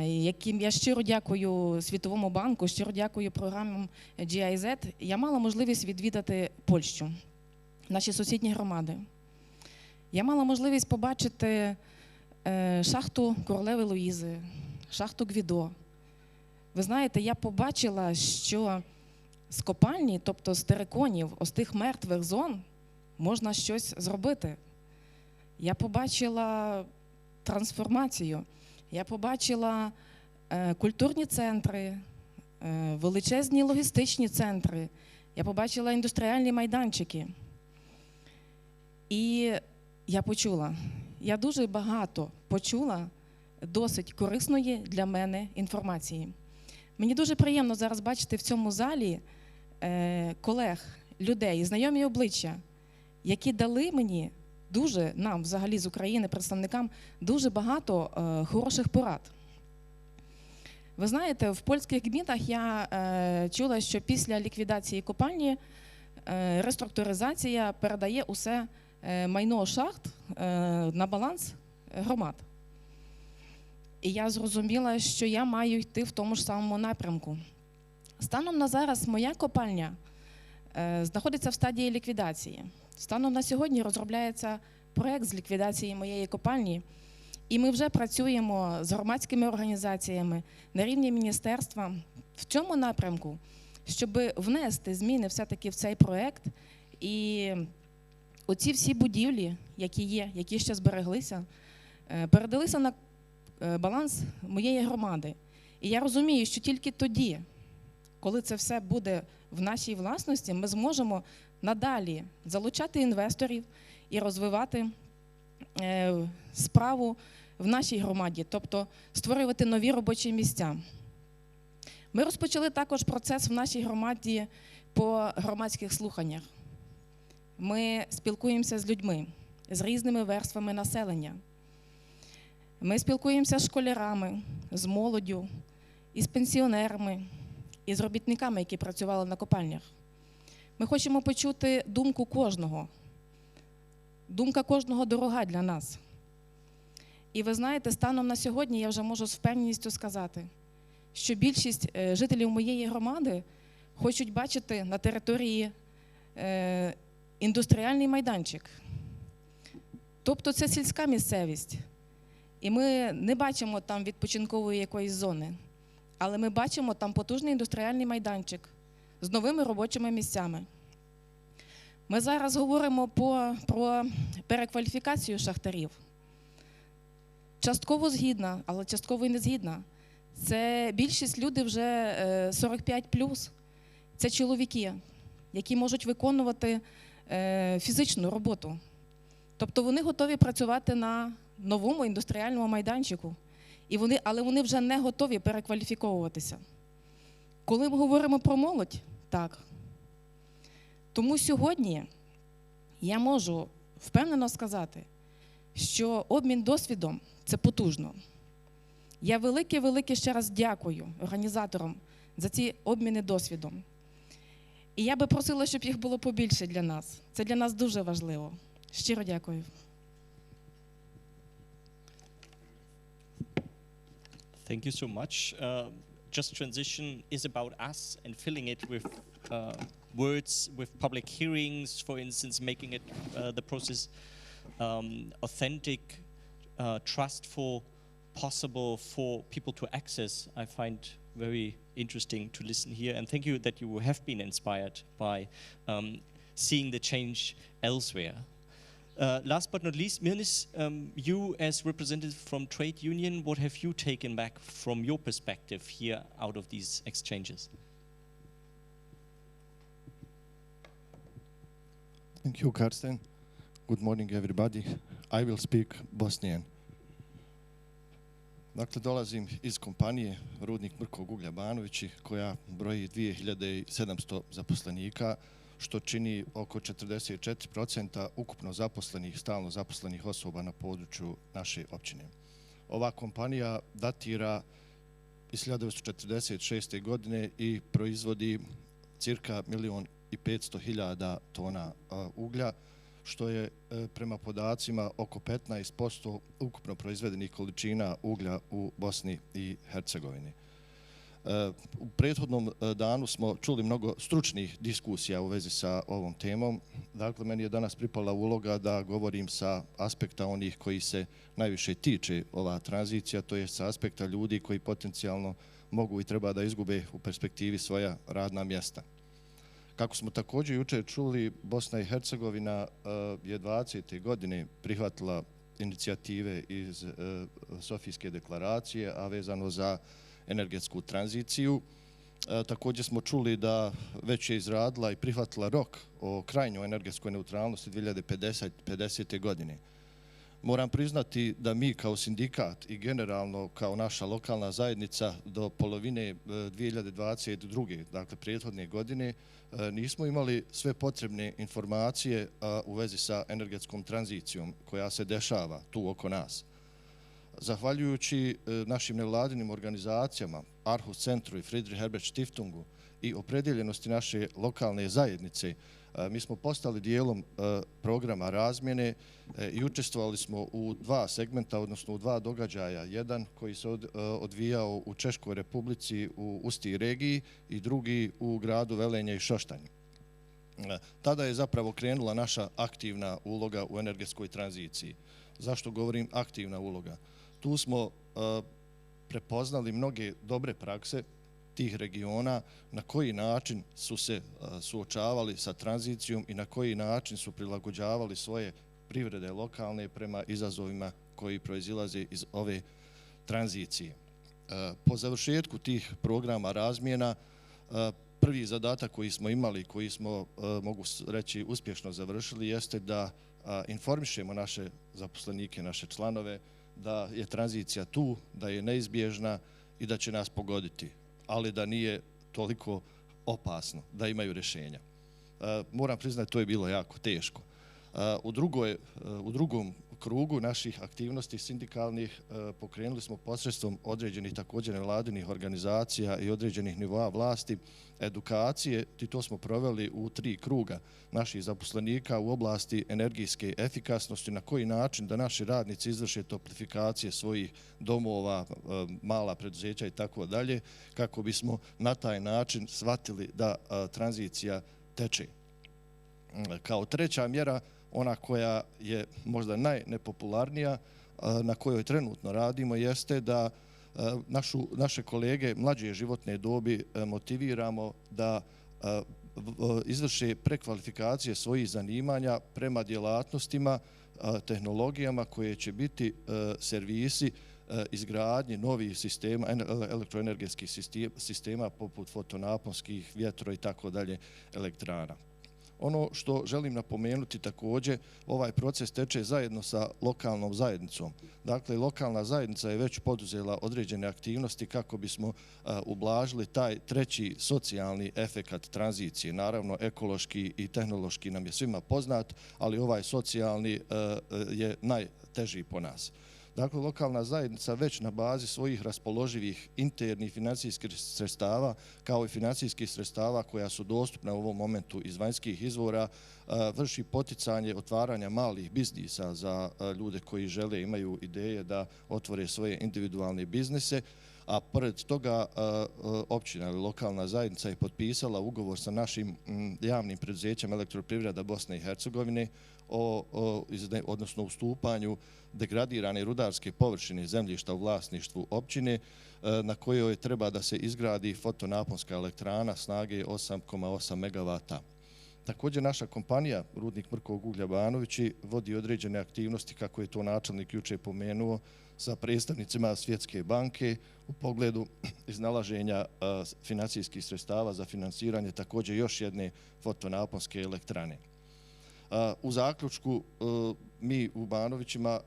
яким я щиро дякую Світовому банку, щиро дякую програмам GIZ, я мала можливість відвідати Польщу, наші сусідні громади. Я мала можливість побачити шахту Королеви Луїзи, шахту Гвідо. Ви знаєте, я побачила, що з копальні, тобто з териконів, ось тих мертвих зон, можна щось зробити. Я побачила трансформацію, я побачила культурні центри, величезні логістичні центри, я побачила індустріальні майданчики. І я почула, я дуже багато почула досить корисної для мене інформації. Мені дуже приємно зараз бачити в цьому залі колег, людей, знайомі обличчя, які дали мені дуже, нам взагалі з України, представникам, дуже багато хороших порад. Ви знаєте, в польських гмінах я чула, що після ліквідації копальні реструктуризація передає усе майно шахт на баланс громад. І я зрозуміла, що я маю йти в тому ж самому напрямку. Станом на зараз моя копальня знаходиться в стадії ліквідації. Станом на сьогодні розробляється проєкт з ліквідації моєї копальні, і ми вже працюємо з громадськими організаціями на рівні міністерства в цьому напрямку, щоб внести зміни все-таки в цей проєкт. І оці всі будівлі, які є, які ще збереглися, передалися на баланс моєї громади. І я розумію, що тільки тоді, коли це все буде в нашій власності, ми зможемо надалі залучати інвесторів і розвивати справу в нашій громаді, тобто створювати нові робочі місця. Ми розпочали також процес в нашій громаді по громадських слуханнях. Ми спілкуємося з людьми, з різними верствами населення. Ми спілкуємося з школярами, з молоддю, із пенсіонерами, із робітниками, які працювали на копальнях. Ми хочемо почути думку кожного. Думка кожного дорога для нас. І ви знаєте, станом на сьогодні я вже можу з впевненістю сказати, що більшість жителів моєї громади хочуть бачити на території індустріальний майданчик. Тобто це сільська місцевість. І ми не бачимо там відпочинкової якоїсь зони, але ми бачимо там потужний індустріальний майданчик з новими робочими місцями. Ми зараз говоримо про перекваліфікацію шахтарів. Частково згідна, але частково і не згідна. Це більшість люди вже 45+. Це чоловіки, які можуть виконувати фізичну роботу. Тобто вони готові працювати на новому індустріальному майданчику, але вони вже не готові перекваліфіковуватися. Коли ми говоримо про молодь, так. Тому сьогодні я можу впевнено сказати, що обмін досвідом – це потужно. Я велике ще раз дякую організаторам за ці обміни досвідом. І я би просила, щоб їх було побільше для нас. Це для нас дуже важливо. Щиро дякую. Thank you so much. Just Transition is about us and filling it with words, with public hearings, for instance, making it the process authentic, trustful, possible for people to access. I find very interesting to listen here, and thank you that you have been inspired by seeing the change elsewhere. Last but not least, Mirnes, you as representative from trade union, what have you taken back from your perspective here out of these exchanges? Thank you, Carsten. Good morning, everybody. I will speak Bosnian. Dakle, dolazim iz kompanije Rudnik mrkog uglja Banovići, koja broji 2700 zaposlenika, što čini oko 44% ukupno zaposlenih, stalno zaposlenih osoba na području naše općine. Ova kompanija datira iz 1946. godine i proizvodi cirka 1.500.000 tona uglja, što je prema podacima oko 15% ukupno proizvedenih količina uglja u Bosni i Hercegovini. U prethodnom danu smo čuli mnogo stručnih diskusija u vezi sa ovom temom. Dakle, meni je danas pripala uloga da govorim sa aspekta onih koji se najviše tiče ova tranzicija, to je sa aspekta ljudi koji potencijalno mogu i treba da izgube u perspektivi svoja radna mjesta. Kako smo također jučer čuli, Bosna i Hercegovina je 20. godine prihvatila inicijative iz Sofijske deklaracije, a vezano za energetsku tranziciju. Također smo čuli da već je izradila i prihvatila rok o krajnjoj energetskoj neutralnosti 2050. godine. Moram priznati da mi kao sindikat i generalno kao naša lokalna zajednica do polovine 2022. dakle prethodne godine nismo imali sve potrebne informacije u vezi sa energetskom tranzicijom koja se dešava tu oko nas. Zahvaljujući našim nevladinim organizacijama, Arhus centru i Friedrich Herbert Stiftungu i opredjeljenosti naše lokalne zajednice, mi smo postali dijelom programa razmjene i učestvovali smo u dva segmenta, odnosno u dva događaja. Jedan koji se odvijao u Češkoj republici u Usti regiji i drugi u gradu Velenje i Šoštanj. Tada je zapravo krenula naša aktivna uloga u energetskoj tranziciji. Zašto govorim aktivna uloga? Tu smo prepoznali mnoge dobre prakse tih regiona, na koji način su se suočavali sa tranzicijom i na koji način su prilagođavali svoje privrede lokalne prema izazovima koji proizilaze iz ove tranzicije. Po završetku tih programa razmjena, prvi zadatak koji smo imali, koji smo, mogu reći, uspješno završili, jeste da informišemo naše zaposlenike, naše članove, da je tranzicija tu, da je neizbježna i da će nas pogoditi, ali da nije toliko opasno, da imaju rješenja. Moram priznati, to je bilo jako teško. U drugom krugu naših aktivnosti sindikalnih pokrenuli smo posredstvom određenih također nevladinih organizacija i određenih nivoa vlasti edukacije, i to smo proveli u 3 kruga naših zaposlenika u oblasti energijske efikasnosti, na koji način da naši radnici izvrše toplifikacije svojih domova, mala preduzeća i tako dalje, kako bismo na taj način shvatili da tranzicija teče. Kao treća mjera, ona koja je možda najnepopularnija, na kojoj trenutno radimo, jeste da naše kolege mlađe životne dobi motiviramo da izvrše prekvalifikacije svojih zanimanja prema djelatnostima, tehnologijama koje će biti servisi izgradnje novih sistema, elektroenergetskih sistema poput fotonaponskih, vjetro i tako dalje elektrana. Ono što želim napomenuti također, ovaj proces teče zajedno sa lokalnom zajednicom. Dakle, lokalna zajednica je već poduzela određene aktivnosti kako bismo ublažili taj treći socijalni efekat tranzicije. Naravno, ekološki i tehnološki nam je svima poznat, ali ovaj socijalni je najteži po nas. Dakle, lokalna zajednica već na bazi svojih raspoloživih internih financijskih sredstava, kao i financijskih sredstava koja su dostupna u ovom momentu iz vanjskih izvora, vrši poticanje otvaranja malih biznisa za ljude koji žele, imaju ideje da otvore svoje individualne biznise, a pored toga općina ili lokalna zajednica je potpisala ugovor sa našim javnim preduzećem Elektroprivreda Bosne i Hercegovine odnosno ustupanju degradirane rudarske površine zemljišta u vlasništvu općine, na kojoj treba da se izgradi fotonaponska elektrana snage 8,8 MW. Također naša kompanija Rudnik mrkovog uglja Banovići vodi određene aktivnosti, kako je to načelnik jučer pomenuo, sa predstavnicima Svjetske banke u pogledu iznalaženja financijskih sredstava za financiranje također još jedne fotonaponske elektrane. U zaključku, mi u Banovićima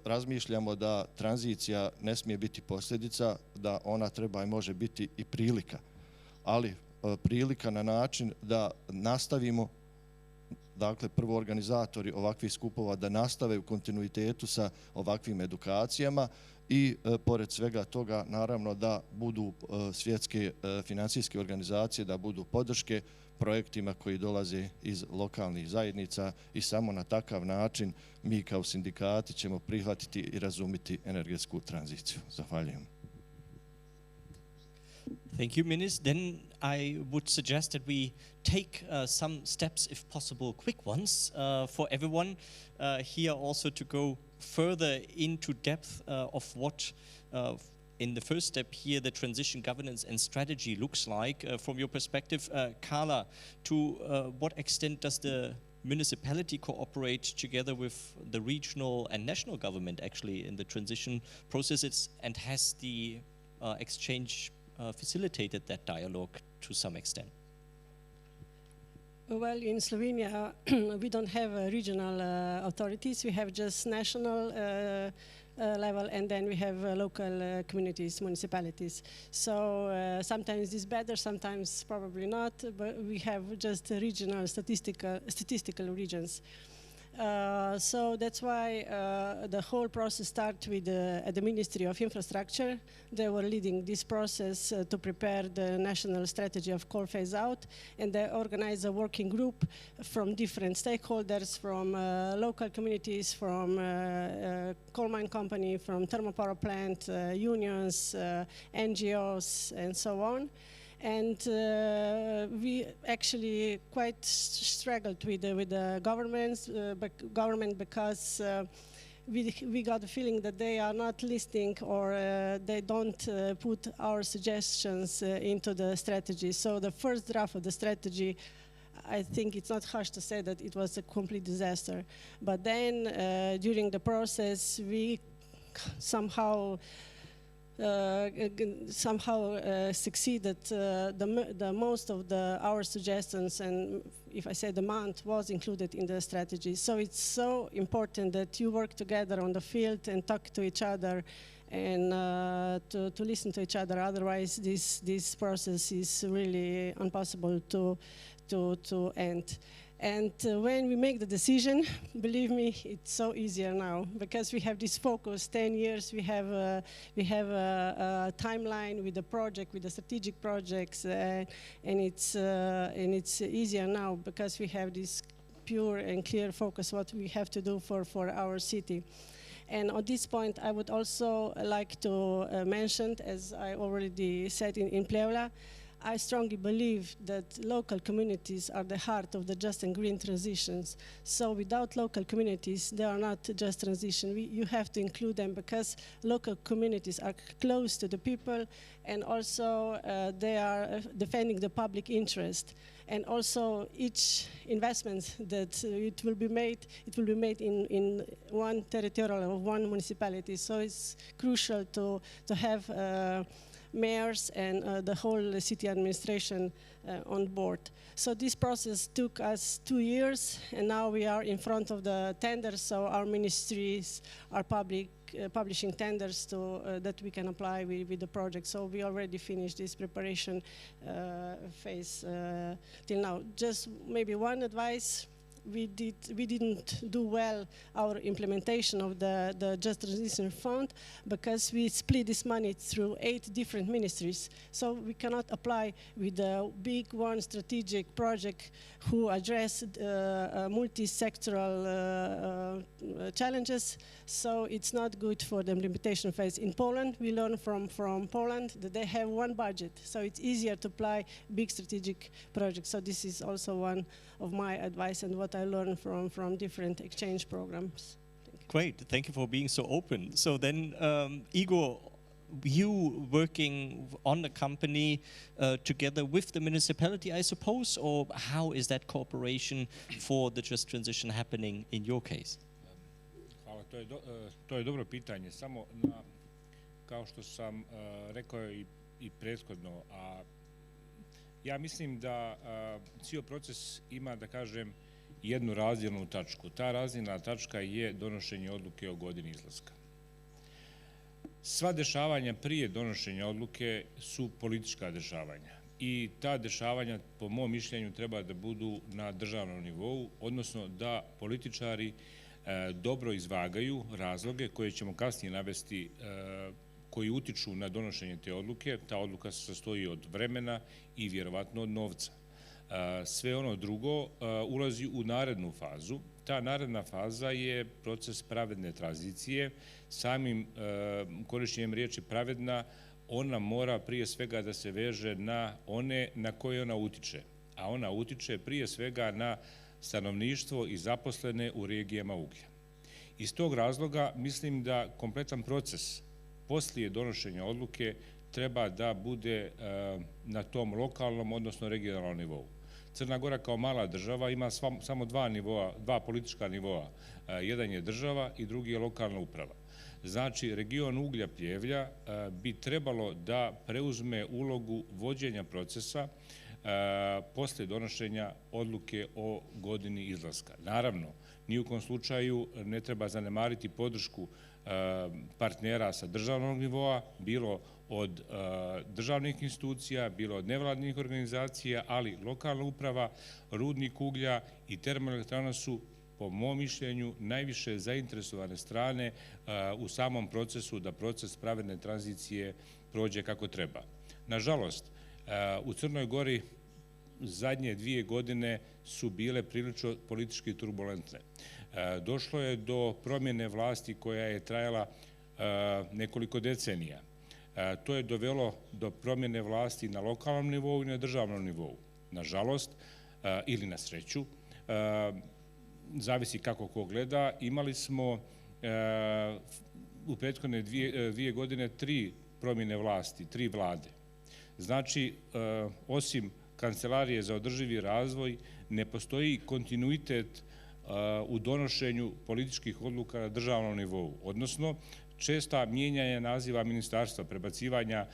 razmišljamo da tranzicija ne smije biti posljedica, da ona treba i može biti i prilika, ali prilika na način da nastavimo, dakle prvo organizatori ovakvih skupova da nastave u kontinuitetu sa ovakvim edukacijama i pored svega toga naravno da budu svjetske financijske organizacije, da budu podrške projektima koji dolaze iz lokalnih zajednica i samo na takav način mi kao sindikati ćemo prihvatiti i razumjeti energetsku tranziciju. Zahvaljujem. Thank you, Mirnes. Then I would suggest that we take some steps, if possible, quick ones, for everyone here also to go further into depth of what, in the first step here, the transition governance and strategy looks like from your perspective. Karla, to what extent does the municipality cooperate together with the regional and national government actually in the transition processes, and has the exchange facilitated that dialogue to some extent? Well, in Slovenia, we don't have regional authorities. We have just national level, and then we have local communities, municipalities. So sometimes it's better, sometimes probably not, but we have just regional statistical regions. So that's why the whole process started with at the Ministry of Infrastructure. They were leading this process to prepare the national strategy of coal phase out, and they organized a working group from different stakeholders, from local communities, from coal mine company, from thermal power plant, unions, NGOs, and so on. And we actually quite struggled with the government because we got the feeling that they are not listening, or they don't put our suggestions into the strategy. So the first draft of the strategy, I think it's not harsh to say that it was a complete disaster. But then during the process, we somehow succeeded. The most of our suggestions, and if I say demand, was included in the strategy. So it's so important that you work together on the field and talk to each other, and to listen to each other. Otherwise, this process is really impossible to end. And when we make the decision, believe me, it's so easier now, because we have this focus, 10 years, we have a timeline with the project, with the strategic projects, and it's easier now because we have this pure and clear focus what we have to do for our city. And on this point, I would also like to mention, as I already said in Pljevlja, I strongly believe that local communities are the heart of the just and green transitions. So without local communities, they are not just transition. You have to include them, because local communities are close to the people, and also they are defending the public interest. And also each investment that it will be made in one territorial of one municipality. So it's crucial to have mayors and the whole city administration on board. So this process took us 2 years, and now we are in front of the tenders, so our ministries are publishing tenders that we can apply with the project. So we already finished this preparation phase till now. Just maybe one advice. We didn't do well our implementation of the Just Transition Fund, because we split this money through 8 different ministries. So we cannot apply with the big one strategic project who address multi-sectoral challenges. So it's not good for the implementation phase. In Poland, we learn from Poland that they have one budget. So it's easier to apply big strategic projects. So this is also one of my advice and what I learned from different exchange programs. Great, thank you for being so open. So then, Igor, you working on the company together with the municipality, I suppose, or how is that cooperation for the just transition happening in your case? Hvala, to je dobro pitanje. Samo kao što sam rekao i prethodno, ja mislim da cijel proces ima, da kažem, jednu razdjelnu tačku. Ta razdjelna tačka je donošenje odluke o godini izlaska. Sva dešavanja prije donošenja odluke su politička dešavanja. I ta dešavanja, po mom mišljenju, treba da budu na državnom nivou, odnosno da političari dobro izvagaju razloge koje ćemo kasnije navesti, koji utiču na donošenje te odluke. Ta odluka se sastoji od vremena i vjerovatno od novca. Sve ono drugo ulazi u narednu fazu. Ta naredna faza je proces pravedne tranzicije. Samim korištenjem riječi pravedna, ona mora prije svega da se veže na one na koje ona utiče. A ona utiče prije svega na stanovništvo i zaposlene u regijama uglja. Iz tog razloga mislim da kompletan proces poslije donošenja odluke treba da bude na tom lokalnom, odnosno regionalnom nivou. Crna Gora kao mala država ima samo dva politička nivoa. Jedan je država i drugi je lokalna uprava. Znači, region uglja Pljevlja bi trebalo da preuzme ulogu vođenja procesa posle donošenja odluke o godini izlaska. Naravno, ni u kom slučaju ne treba zanemariti podršku partnera sa državnog nivoa, bilo od državnih institucija, bilo od nevladnih organizacija, ali lokalna uprava, rudnik uglja i termoelektrana su, po mom mišljenju, najviše zainteresovane strane u samom procesu da proces pravedne tranzicije prođe kako treba. Nažalost, u Crnoj Gori zadnje 2 godine su bile prilično politički turbulentne. Došlo je do promjene vlasti koja je trajala nekoliko decenija. To je dovelo do promjene vlasti na lokalnom nivou i na državnom nivou. Nažalost, ili na sreću, zavisi kako ko gleda, imali smo u prethodne 2 godine 3 promjene vlasti, 3 vlade. Znači, osim Kancelarije za održivi razvoj, ne postoji kontinuitet u donošenju političkih odluka na državnom nivou, odnosno česta mijenjanja naziva ministarstva, prebacivanja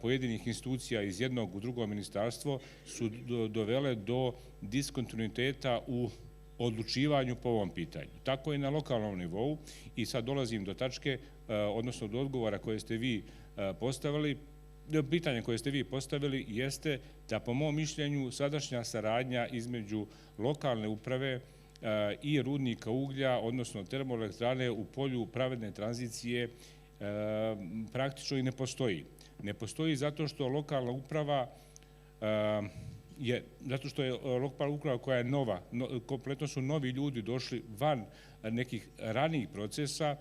pojedinih institucija iz jednog u drugo ministarstvo su dovele do diskontinuiteta u odlučivanju po ovom pitanju. Tako i na lokalnom nivou, i sad dolazim do tačke, odnosno do odgovora koje ste vi postavili. Pitanje koje ste vi postavili jeste da, po mom mišljenju, sadašnja saradnja između lokalne uprave i rudnika uglja, odnosno termoelektrane u polju pravedne tranzicije, praktično i ne postoji. Ne postoji zato što lokalna uprava koja je nova, kompletno su novi ljudi došli van nekih ranijih procesa,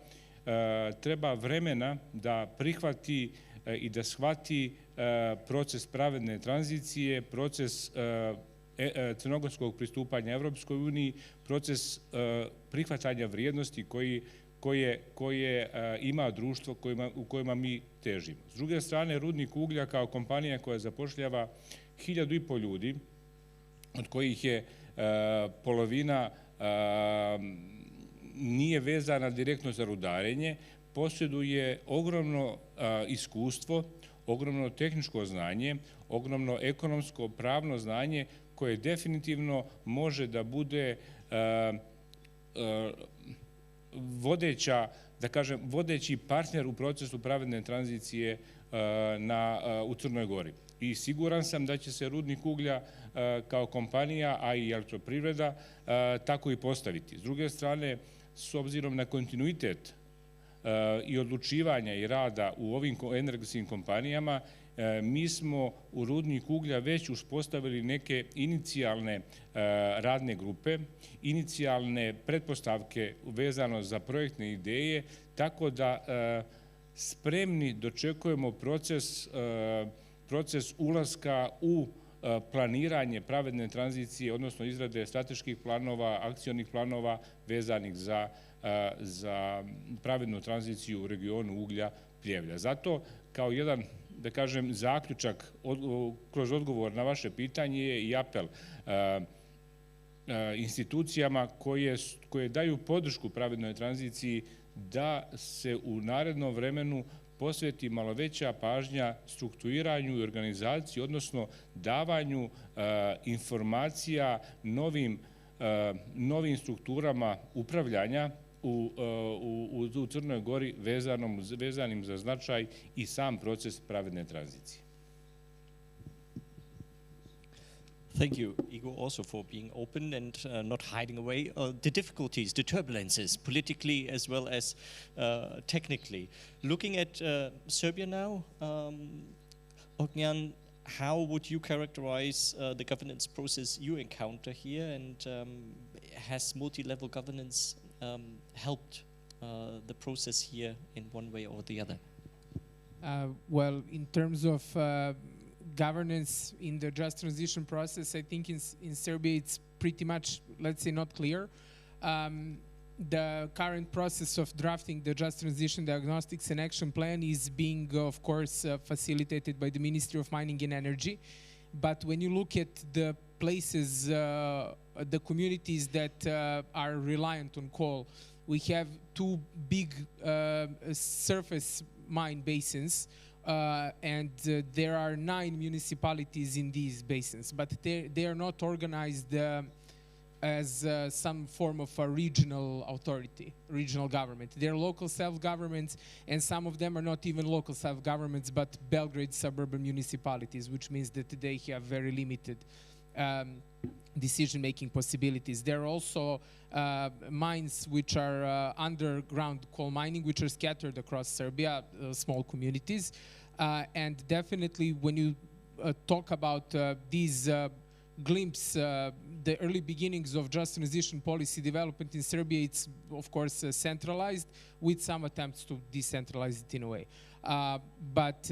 treba vremena da prihvati i da shvati proces pravedne tranzicije, proces crnogorskog pristupanja Evropskoj uniji, proces prihvatanja vrijednosti koje ima društvo u kojima mi težimo. S druge strane, rudnik uglja kao kompanija koja zapošljava 1500 ljudi, od kojih je polovina nije vezana direktno za rudarenje, posjeduje ogromno iskustvo, ogromno tehničko znanje, ogromno ekonomsko, pravno znanje koje definitivno može da bude vodeći partner u procesu pravedne tranzicije u Crnoj Gori. I siguran sam da će se rudnik uglja kao kompanija, a i elektroprivreda, tako i postaviti. S druge strane, s obzirom na kontinuitet i odlučivanja i rada u ovim energetskim kompanijama, mi smo u rudniku uglja već uspostavili neke inicijalne radne grupe, inicijalne pretpostavke vezano za projektne ideje, tako da spremni dočekujemo proces ulaska u planiranje pravedne tranzicije, odnosno izrade strateških planova, akcionih planova vezanih za pravednu tranziciju u regionu uglja Pljevlja. Zato, kao jedan, da kažem, zaključak kroz odgovor na vaše pitanje je i apel institucijama koje daju podršku pravednoj tranziciji da se u narednom vremenu posveti malo veća pažnja strukturiranju i organizaciji, odnosno davanju informacija novim strukturama upravljanja u Crnoj Gori vezanim za značaj i sam proces pravedne tranzicije. Thank you, Igor, also for being open and not hiding away the difficulties, the turbulences, politically as well as technically. Looking at Serbia now, Ognjan, how would you characterize the governance process you encounter here, and has multi-level governance helped the process here in one way or the other? Well, in terms of governance in the just transition process, I think in Serbia it's pretty much, let's say, not clear. The current process of drafting the just transition diagnostics and action plan is being, of course, facilitated by the Ministry of Mining and Energy. But when you look at the places, the communities that are reliant on coal, we have two big surface mine basins, and there are 9 municipalities in these basins, but they are not organized as some form of a regional authority, regional government. They're local self-governments, and some of them are not even local self-governments, but Belgrade suburban municipalities, which means that they have very limited decision-making possibilities. There are also mines which are underground coal mining, which are scattered across Serbia, small communities. And definitely when you talk about these glimpse, the early beginnings of just transition policy development in Serbia, it's of course centralized with some attempts to decentralize it in a way. But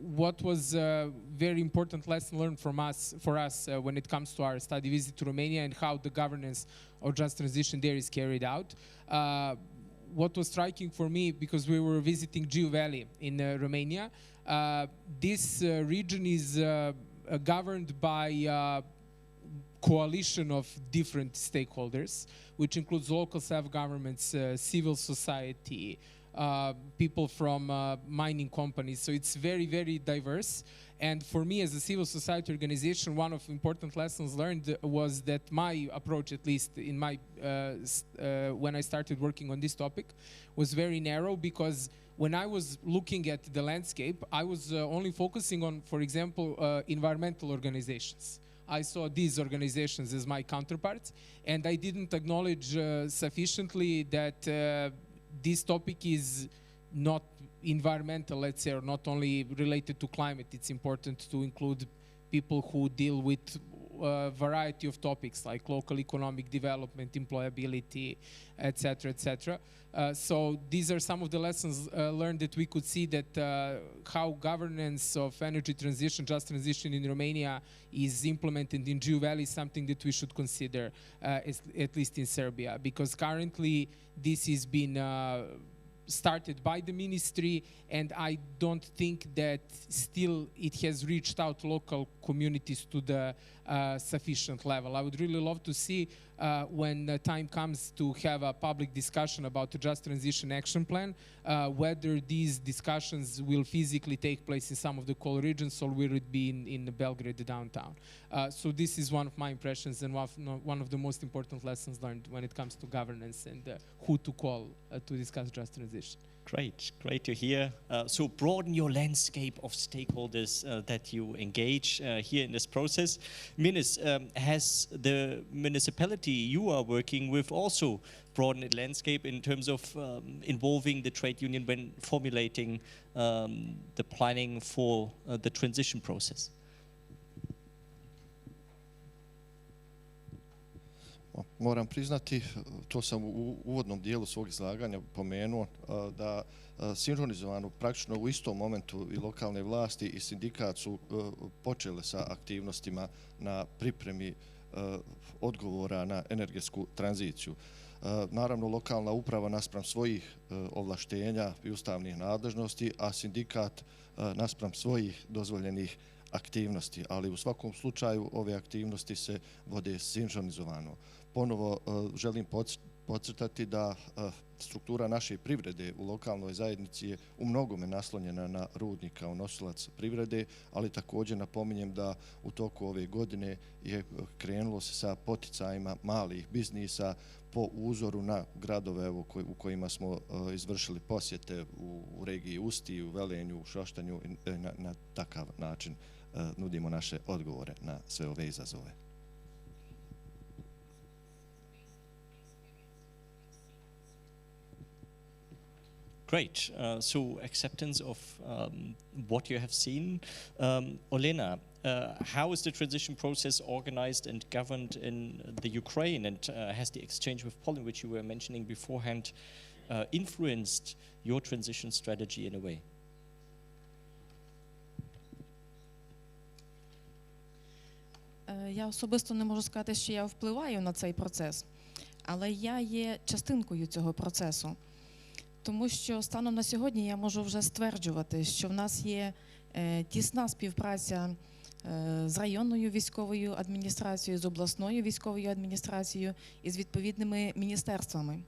what was a very important lesson learned for us when it comes to our study visit to Romania and how the governance of just transition there is carried out. What was striking for me, because we were visiting Gju Valley in Romania, this region is governed by coalition of different stakeholders, which includes local self-governments, civil society, people from mining companies. So it's very, very diverse. And for me, as a civil society organization, one of important lessons learned was that my approach, at least in my when I started working on this topic, was very narrow, because when I was looking at the landscape, I was only focusing on, for example, environmental organizations. I saw these organizations as my counterparts, and I didn't acknowledge sufficiently that this topic is not environmental, let's say, or not only related to climate. It's important to include people who deal with a variety of topics like local economic development, employability, etc., etc. So these are some of the lessons learned, that we could see that how governance of energy transition, just transition in Romania is implemented in Gju Valley is something that we should consider, at least in Serbia, because currently this has been started by the ministry, and I don't think that still it has reached out local communities to the sufficient level. I would really love to see when the time comes to have a public discussion about the Just Transition Action Plan, whether these discussions will physically take place in some of the coal regions, or will it be in Belgrade downtown. So this is one of my impressions, and one of the most important lessons learned when it comes to governance and who to call to discuss just transition. Great to hear. So broaden your landscape of stakeholders that you engage here in this process. Mirnes, has the municipality you are working with also broadened the landscape in terms of involving the trade union when formulating the planning for the transition process? Moram priznati, to sam u uvodnom dijelu svog izlaganja pomenuo, da sinhronizovano praktično u istom momentu i lokalne vlasti i sindikat su počele sa aktivnostima na pripremi odgovora na energetsku tranziciju. Naravno, lokalna uprava naspram svojih ovlaštenja i ustavnih nadležnosti, a sindikat naspram svojih dozvoljenih aktivnosti, ali u svakom slučaju ove aktivnosti se vode sinhronizovano. Ponovo želim podcrtati da struktura naše privrede u lokalnoj zajednici je u mnogome naslonjena na rudnik kao nosilac privrede, ali također napominjem da u toku ove godine je krenulo se sa poticajima malih biznisa po uzoru na gradove u kojima smo izvršili posjete u regiji Usti, u Velenju, u Šoštanju, i na takav način nudimo naše odgovore na sve ove izazove. Great. So acceptance of what you have seen. Olena, how is the transition process organized and governed in the Ukraine, and has the exchange with Poland, which you were mentioning beforehand, influenced your transition strategy in a way? Я особисто не можу сказати, що я впливаю на цей процес, але я є частинкою цього процесу. Тому що станом на сьогодні я можу вже стверджувати, що в нас є тісна співпраця з районною військовою адміністрацією, з обласною військовою адміністрацією і з відповідними міністерствами.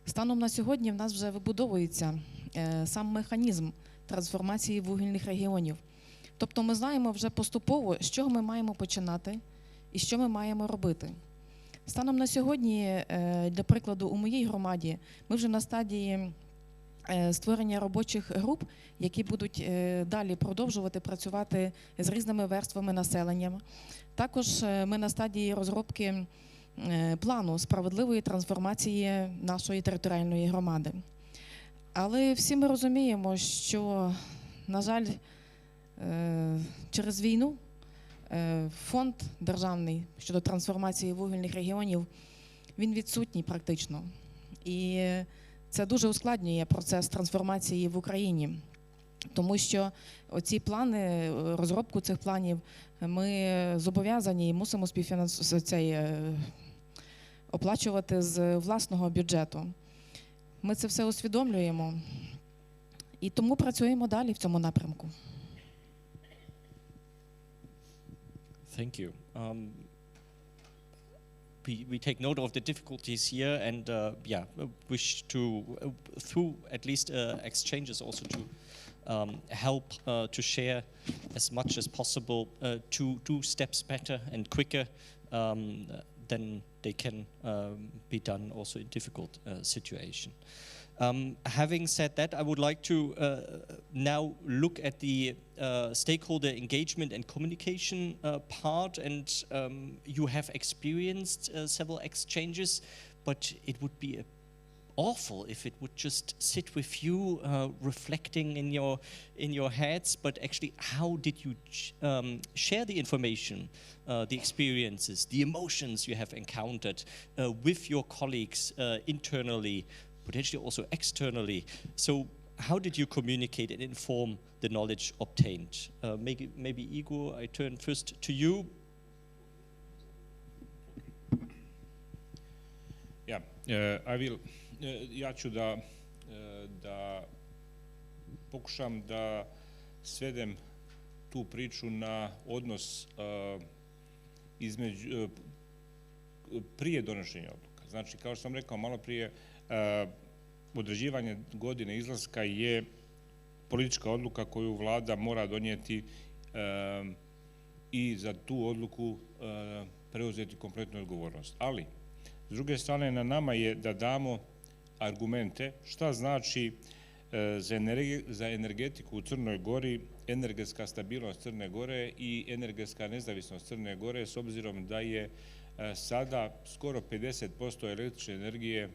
Станом на сьогодні в нас вже вибудовується сам механізм трансформації вугільних регіонів. Тобто ми знаємо вже поступово, з чого ми маємо починати і що ми маємо робити. Станом на сьогодні, для прикладу, у моїй громаді ми вже на стадії створення робочих груп, які будуть далі продовжувати працювати з різними верствами населення. Також ми на стадії розробки плану справедливої трансформації нашої територіальної громади. Але всі ми розуміємо, що, на жаль, через війну фонд державний щодо трансформації вугільних регіонів, він відсутній практично. І це дуже ускладнює процес трансформації в Україні, тому що оці плани, розробку цих планів ми зобов'язані і мусимо оплачувати з власного бюджету. Ми це все усвідомлюємо і тому працюємо далі в цьому напрямку. Thank you. We take note of the difficulties here and wish to, through at least exchanges also to help to share as much as possible to do steps better and quicker than they can be done also in difficult situation. Having said that, I would like to now look at the stakeholder engagement and communication part, and you have experienced several exchanges, but it would be awful if it would just sit with you reflecting in your heads, but actually how did you share the information, the experiences, the emotions you have encountered with your colleagues internally, potentially also externally. So how did you communicate and inform the knowledge obtained? Maybe Igor, I turn first to you. Yeah, I will. Ja ću da pokušam da svedem tu priču na odnos između prije donošenja odluka. Znači, kao što sam rekao malo prije, određivanje godine izlaska je politička odluka koju vlada mora donijeti i za tu odluku preuzeti kompletnu odgovornost. Ali, s druge strane, na nama je da damo argumente šta znači za energetiku u Crnoj Gori, energetska stabilnost Crne Gore i energetska nezavisnost Crne Gore, s obzirom da je sada skoro 50% električne energije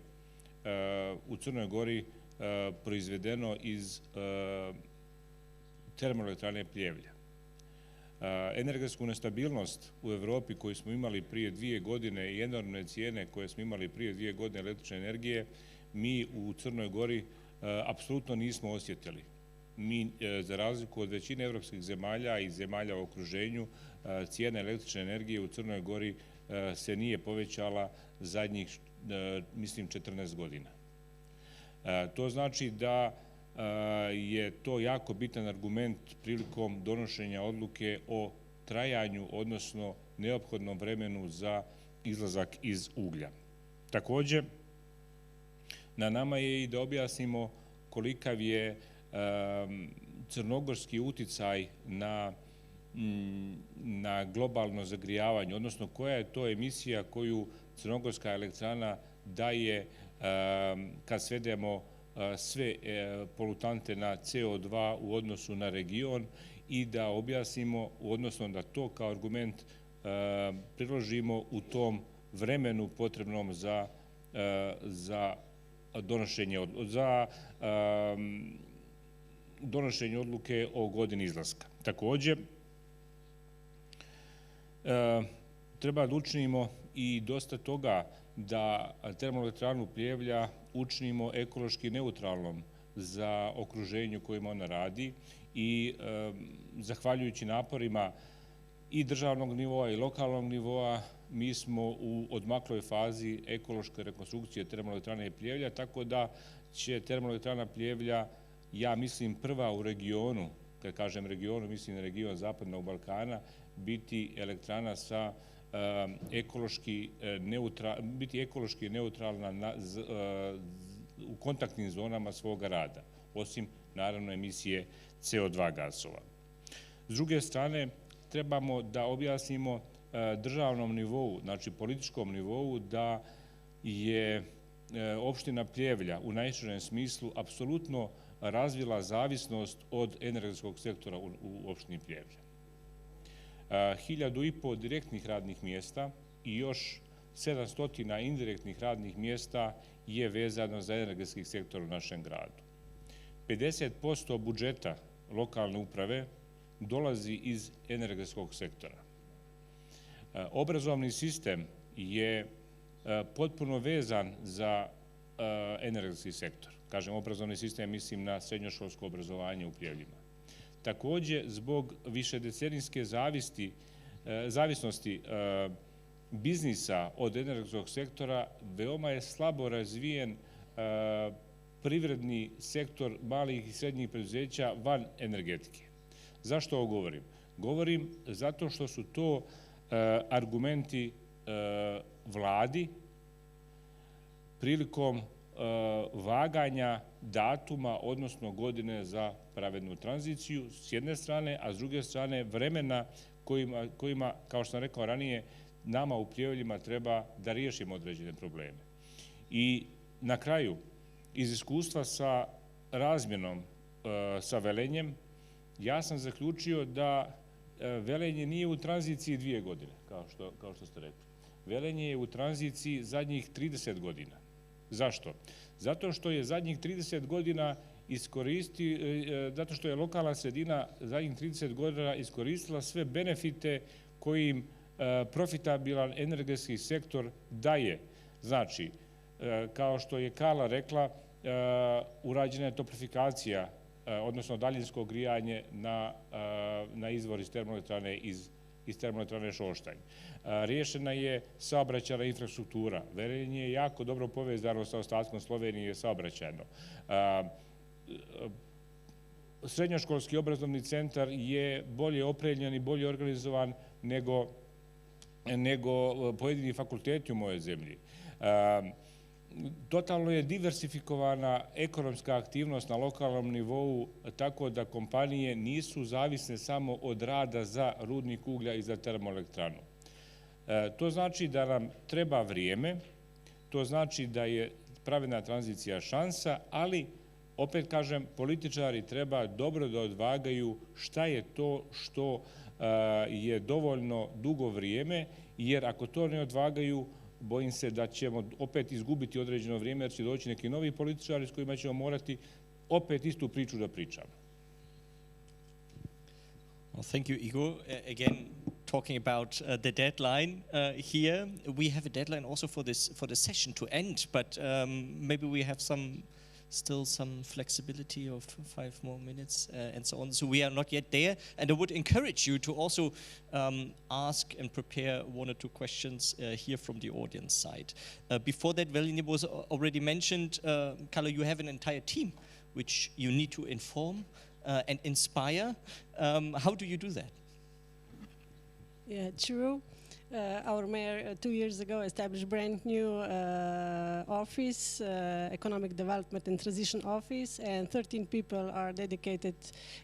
u Crnoj Gori proizvedeno iz termoelektrane Pljevlja. Energetsku nestabilnost u Evropi koju smo imali prije 2 godine i enormne cijene koje smo imali prije 2 godine električne energije, mi u Crnoj Gori apsolutno nismo osjetili. Mi, za razliku od većine evropskih zemalja i zemalja u okruženju, cijena električne energije u Crnoj Gori se nije povećala zadnjih, mislim, 14 godina. To znači da je to jako bitan argument prilikom donošenja odluke o trajanju, odnosno neophodnom vremenu za izlazak iz uglja. Također, na nama je i da objasnimo kolikav je crnogorski uticaj na globalno zagrijavanje, odnosno koja je to emisija koju crnogorska elektrana daje kad svedemo sve polutante na CO2 u odnosu na region i da objasnimo, odnosno da to kao argument priložimo u tom vremenu potrebnom za donošenje odluke o godini izlaska. Također, treba da učinimo i dosta toga da termoelektranu Pljevlja učinimo ekološki neutralnom za okruženje u kojem ona radi i zahvaljujući naporima i državnog nivoa i lokalnog nivoa mi smo u odmakloj fazi ekološke rekonstrukcije termoelektrane Pljevlja, tako da će termoelektrana Pljevlja, ja mislim, prva u regionu, kad kažem regionu, mislim na region Zapadnog Balkana, biti elektrana sa biti ekološki neutralna u kontaktnim zonama svoga rada, osim naravno emisije CO2 gasova. S druge strane, trebamo da objasnimo državnom nivou, znači političkom nivou, da je opština Pljevlja u najširem smislu apsolutno razvila zavisnost od energetskog sektora u opštini Pljevlja. 1.500 direktnih radnih mjesta i još 700 indirektnih radnih mjesta je vezano za energetski sektor u našem gradu. 50% budžeta lokalne uprave dolazi iz energetskog sektora. Obrazovni sistem je potpuno vezan za energetski sektor. Kažem, obrazovni sistem mislim na srednjoškolsko obrazovanje u Pljevljima. Također, zbog višedecenijske zavisnosti biznisa od energetskog sektora, veoma je slabo razvijen privredni sektor malih i srednjih preduzeća van energetike. Zašto ovo govorim? Govorim zato što su to argumenti vladi prilikom vaganja datuma, odnosno godine za pravednu tranziciju s jedne strane, a s druge strane vremena kojima, kao što sam rekao ranije, nama u Pljevljima treba da riješimo određene probleme. I na kraju, iz iskustva sa razmjenom sa Velenjem, ja sam zaključio da Velenje nije u tranziciji 2 godine, kao što ste rekli. Velenje je u tranziciji zadnjih 30 godina. Zašto? Zato što je zadnjih 30 godina zato što je lokalna sredina zadnjih 30 godina iskoristila sve benefite kojim profitabilan energetski sektor daje. Znači, kao što je Karla rekla, urađena je toplifikacija, odnosno daljinsko grijanje na izvor iz termoelektrane iz termoelektrane Šoštanj. Riješena je saobraćajna infrastruktura. Velenje je jako dobro povezano sa ostatkom Slovenije saobraćajno. Srednjoškolski obrazovni centar je bolje opremljen i bolje organizovan nego pojedini fakulteti u mojoj zemlji. Totalno je diversifikovana ekonomska aktivnost na lokalnom nivou, tako da kompanije nisu zavisne samo od rada za rudnik uglja i za termoelektranu. To znači da nam treba vrijeme, to znači da je pravedna tranzicija šansa, ali opet kažem, političari treba dobro da odvagaju šta je to što je dovoljno dugo vrijeme, jer ako to ne odvagaju, bojim se da ćemo opet izgubiti određeno vrijeme, jer će doći neki novi političari s kojima ćemo morati opet istu priču da pričamo. Well, thank you, Igor. Again, talking about the deadline here. We have a deadline also for the session to end, but maybe we have still some flexibility of 5 more minutes and so on. So we are not yet there, and I would encourage you to also ask and prepare 1 or 2 questions here from the audience side. Before that, Velenje was already mentioned. Karla, you have an entire team which you need to inform and inspire. How do you do that? Yeah, true. Our mayor 2 years ago established a brand new office, Economic Development and Transition Office, and 13 people are dedicated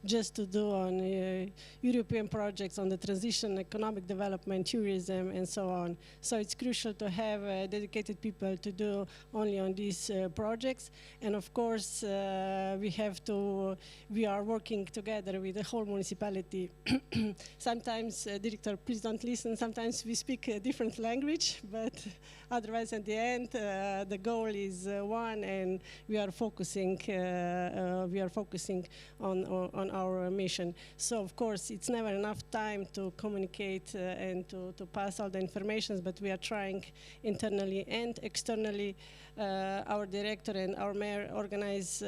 just to do on European projects on the transition, economic development, tourism, and so on. So it's crucial to have dedicated people to do only on these projects. And of course, we are working together with the whole municipality. Sometimes, director, please don't listen, sometimes we speak a different language, but otherwise at the end the goal is one, and we are focusing on our mission. So of course it's never enough time to communicate and to pass all the information, but we are trying internally and externally. Our director and our mayor organize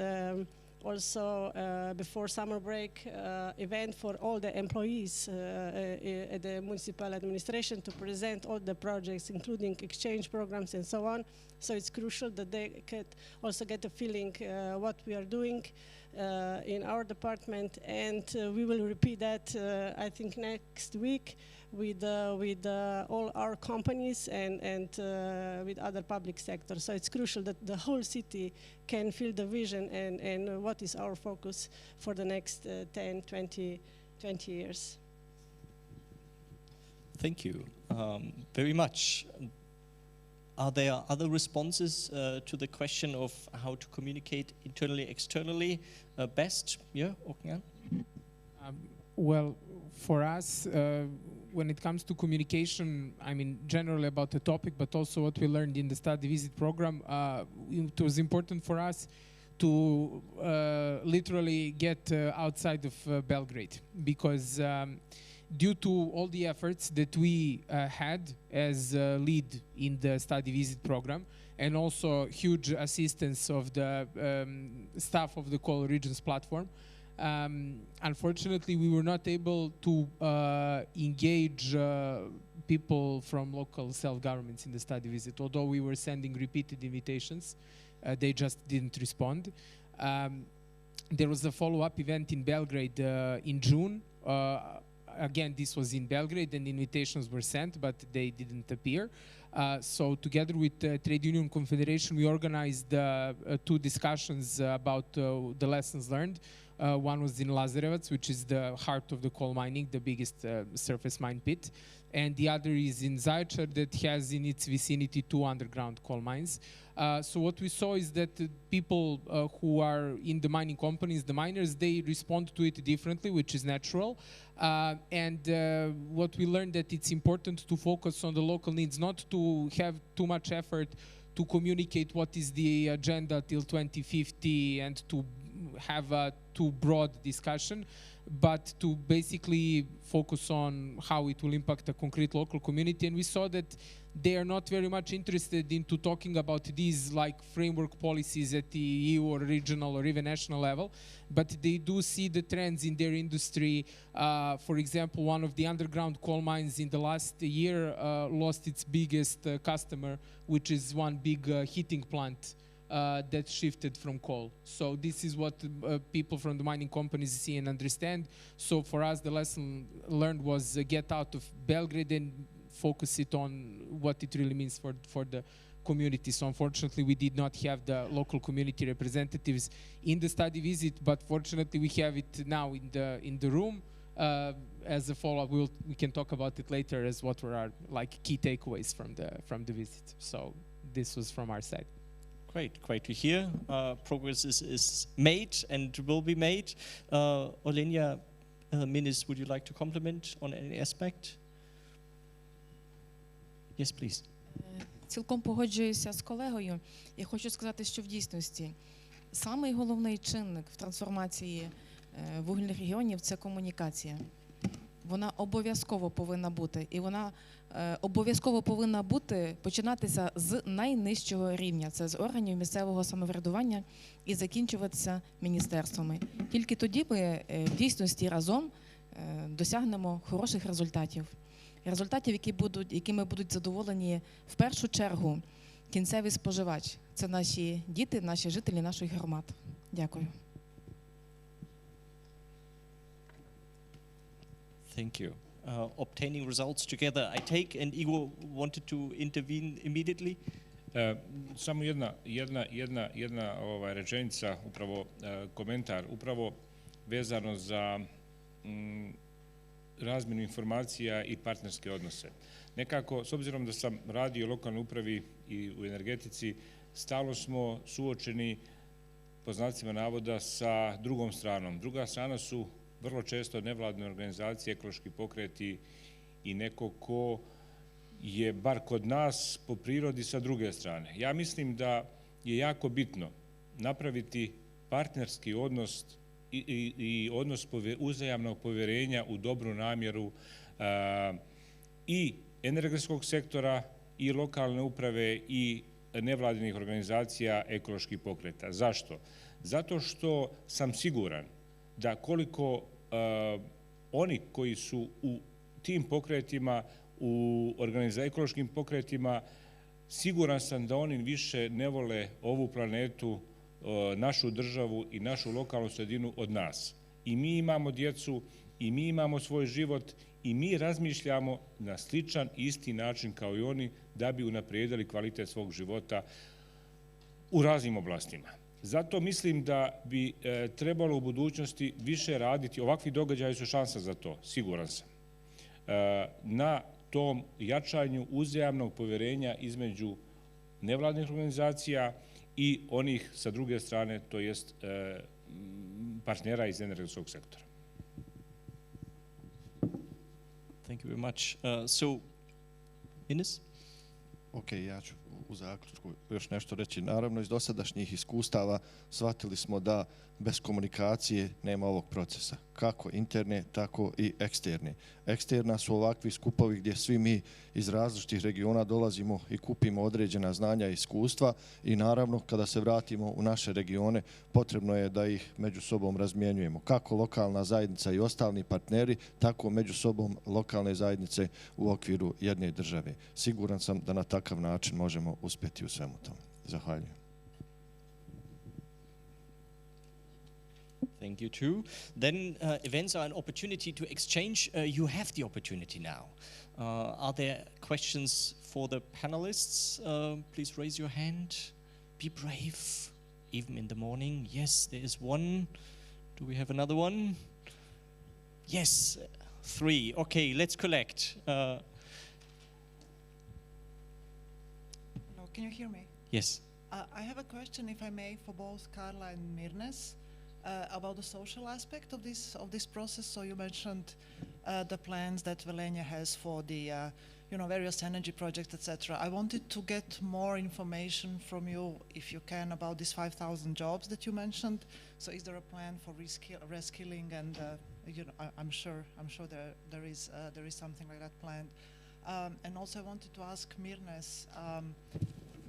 also before summer break event for all the employees at the municipal administration to present all the projects, including exchange programs and so on. So it's crucial that they could also get a feeling what we are doing. in our department, and we will repeat that I think next week with all our companies and with other public sectors. So it's crucial that the whole city can feel the vision and what is our focus for the next 10, 20 years. Thank you very much. Are there other responses to the question of how to communicate internally, externally best? Yeah, Ognjan? Well, for us, when it comes to communication, I mean, generally about the topic, but also what we learned in the study visit program, it was important for us to literally get outside of Belgrade, because due to all the efforts that we had as lead in the study visit program, and also huge assistance of the staff of the Coal Regions platform, unfortunately we were not able to engage people from local self-governments in the study visit. Although we were sending repeated invitations, they just didn't respond. There was a follow-up event in Belgrade in June. Again, this was in Belgrade, and invitations were sent, but they didn't appear. So together with the Trade Union Confederation, we organized 2 discussions about the lessons learned. One was in Lytovezh, which is the heart of the coal mining, the biggest surface mine pit. And the other is in Sitar, that has in its vicinity 2 underground coal mines. So what we saw is that people who are in the mining companies, the miners, they respond to it differently, which is natural. And what we learned, that it's important to focus on the local needs, not to have too much effort to communicate what is the agenda till 2050 and to have a too broad discussion, but to basically focus on how it will impact a concrete local community. And we saw that they are not very much interested into talking about these like framework policies at the EU or regional or even national level, but they do see the trends in their industry. For example, one of the underground coal mines in the last year lost its biggest customer, which is one big heating plant that shifted from coal. So this is what people from the mining companies see and understand. So for us, the lesson learned was get out of Belgrade and focus it on what it really means for the community. So unfortunately, we did not have the local community representatives in the study visit, but fortunately, we have it now in the room. As a follow-up, we can talk about it later as what were our like key takeaways from the visit. So this was from our side. Great to hear. Progress is made and will be made. Olena, Mirnes, would you like to comment on any aspect? Yes, please. Цілком погоджуюся з колегою. Я хочу сказати, що в дійсності самий головний чинник в трансформації вугільних регіонів – це комунікація. Вона обов'язково повинна бути. І вона обов'язково повинна бути, починатися з найнижчого рівня. Це з органів місцевого самоврядування і закінчуватися міністерствами. Тільки тоді ми в дійсності разом досягнемо хороших результатів. Результатів, якими будуть задоволені в першу чергу кінцевий споживач. Це наші діти, наші жителі наших громад. Дякую. Thank you. Obtaining results together, I take, and Igor wanted to intervene immediately. Samo jedna rečenica, upravo komentar, upravo vezano za razmjenu informacija i partnerske odnose. Nekako, s obzirom da sam radio u lokalnoj upravi i u energetici, stalno smo suočeni, po znacima navoda, sa drugom stranom. Druga strana su vrlo često nevladine organizacije, ekološki pokreti i neko ko je, bar kod nas, po prirodi sa druge strane. Ja mislim da je jako bitno napraviti partnerski odnos i odnos uzajamnog povjerenja u dobru namjeru i energetskog sektora i lokalne uprave i nevladinih organizacija ekoloških pokreta. Zašto? Zato što sam siguran da koliko oni koji su u tim pokretima, u ekološkim pokretima, siguran sam da oni više ne vole ovu planetu našu državu i našu lokalnu sredinu od nas. I mi imamo djecu, i mi imamo svoj život, i mi razmišljamo na sličan isti način kao i oni da bi unaprijedili kvalitet svog života u raznim oblastima. Zato mislim da bi trebalo u budućnosti više raditi, ovakvi događaji su šansa za to, siguran sam, na tom jačanju uzajamnog povjerenja između nevladnih organizacija i onih sa druge strane, to jest partnera iz energetskog sektora. Thank you very much. So, Mirnes? Ok, ja ću u zaključku još nešto reći. Naravno, iz dosadašnjih iskustava shvatili smo da bez komunikacije nema ovog procesa. Kako interne, tako i eksterne. Eksterna su ovakvi skupovi gdje svi mi iz različitih regiona dolazimo i kupimo određena znanja i iskustva i naravno kada se vratimo u naše regione potrebno je da ih među sobom razmjenjujemo. Kako lokalna zajednica i ostali partneri, tako među sobom lokalne zajednice u okviru jedne države. Siguran sam da na takav način možemo uspjeti u svemu tome. Zahvaljujem. Thank you too. Then events are an opportunity to exchange. You have the opportunity now. Are there questions for the panelists? Please raise your hand. Be brave, even in the morning. Yes, there is one. Do we have another one? Yes, 3. Okay, let's collect. Hello, can you hear me? Yes. I have a question, if I may, for both Karla and Mirnes. About the social aspect of this process. So you mentioned the plans that Velenje has for the various energy projects, etc. I wanted to get more information from you, if you can, about these 5,000 jobs that you mentioned. So is there a plan for reskilling? And I'm sure there is something like that planned. And also I wanted to ask Mirnes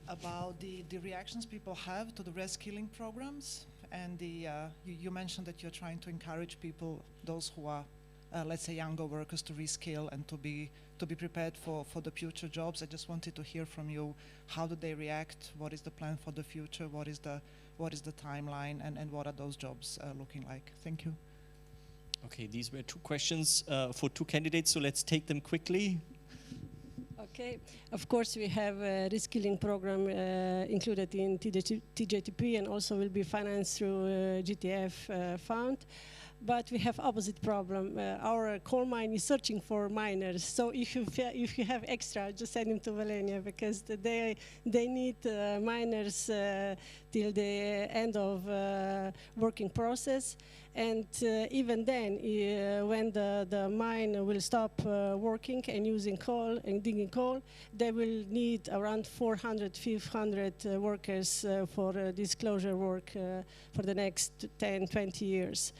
about the reactions people have to the reskilling programs. And you mentioned that you're trying to encourage people, those who are, let's say, younger workers, to reskill and to be prepared for the future jobs. I just wanted to hear from you, how do they react? What is the plan for the future? What is the timeline? And what are those jobs looking like? Thank you. Okay, these were 2 questions for 2 candidates, so let's take them quickly. Okay, of course we have a reskilling program included in TJTP and also will be financed through GTF fund. But we have opposite problem. Our coal mine is searching for miners. So if you have extra, just send them to Velenje because they need miners till the end of working process. And even then, when the mine will stop working and using coal and digging coal, they will need around 400, 500 workers for this closure work for the next 10, 20 years.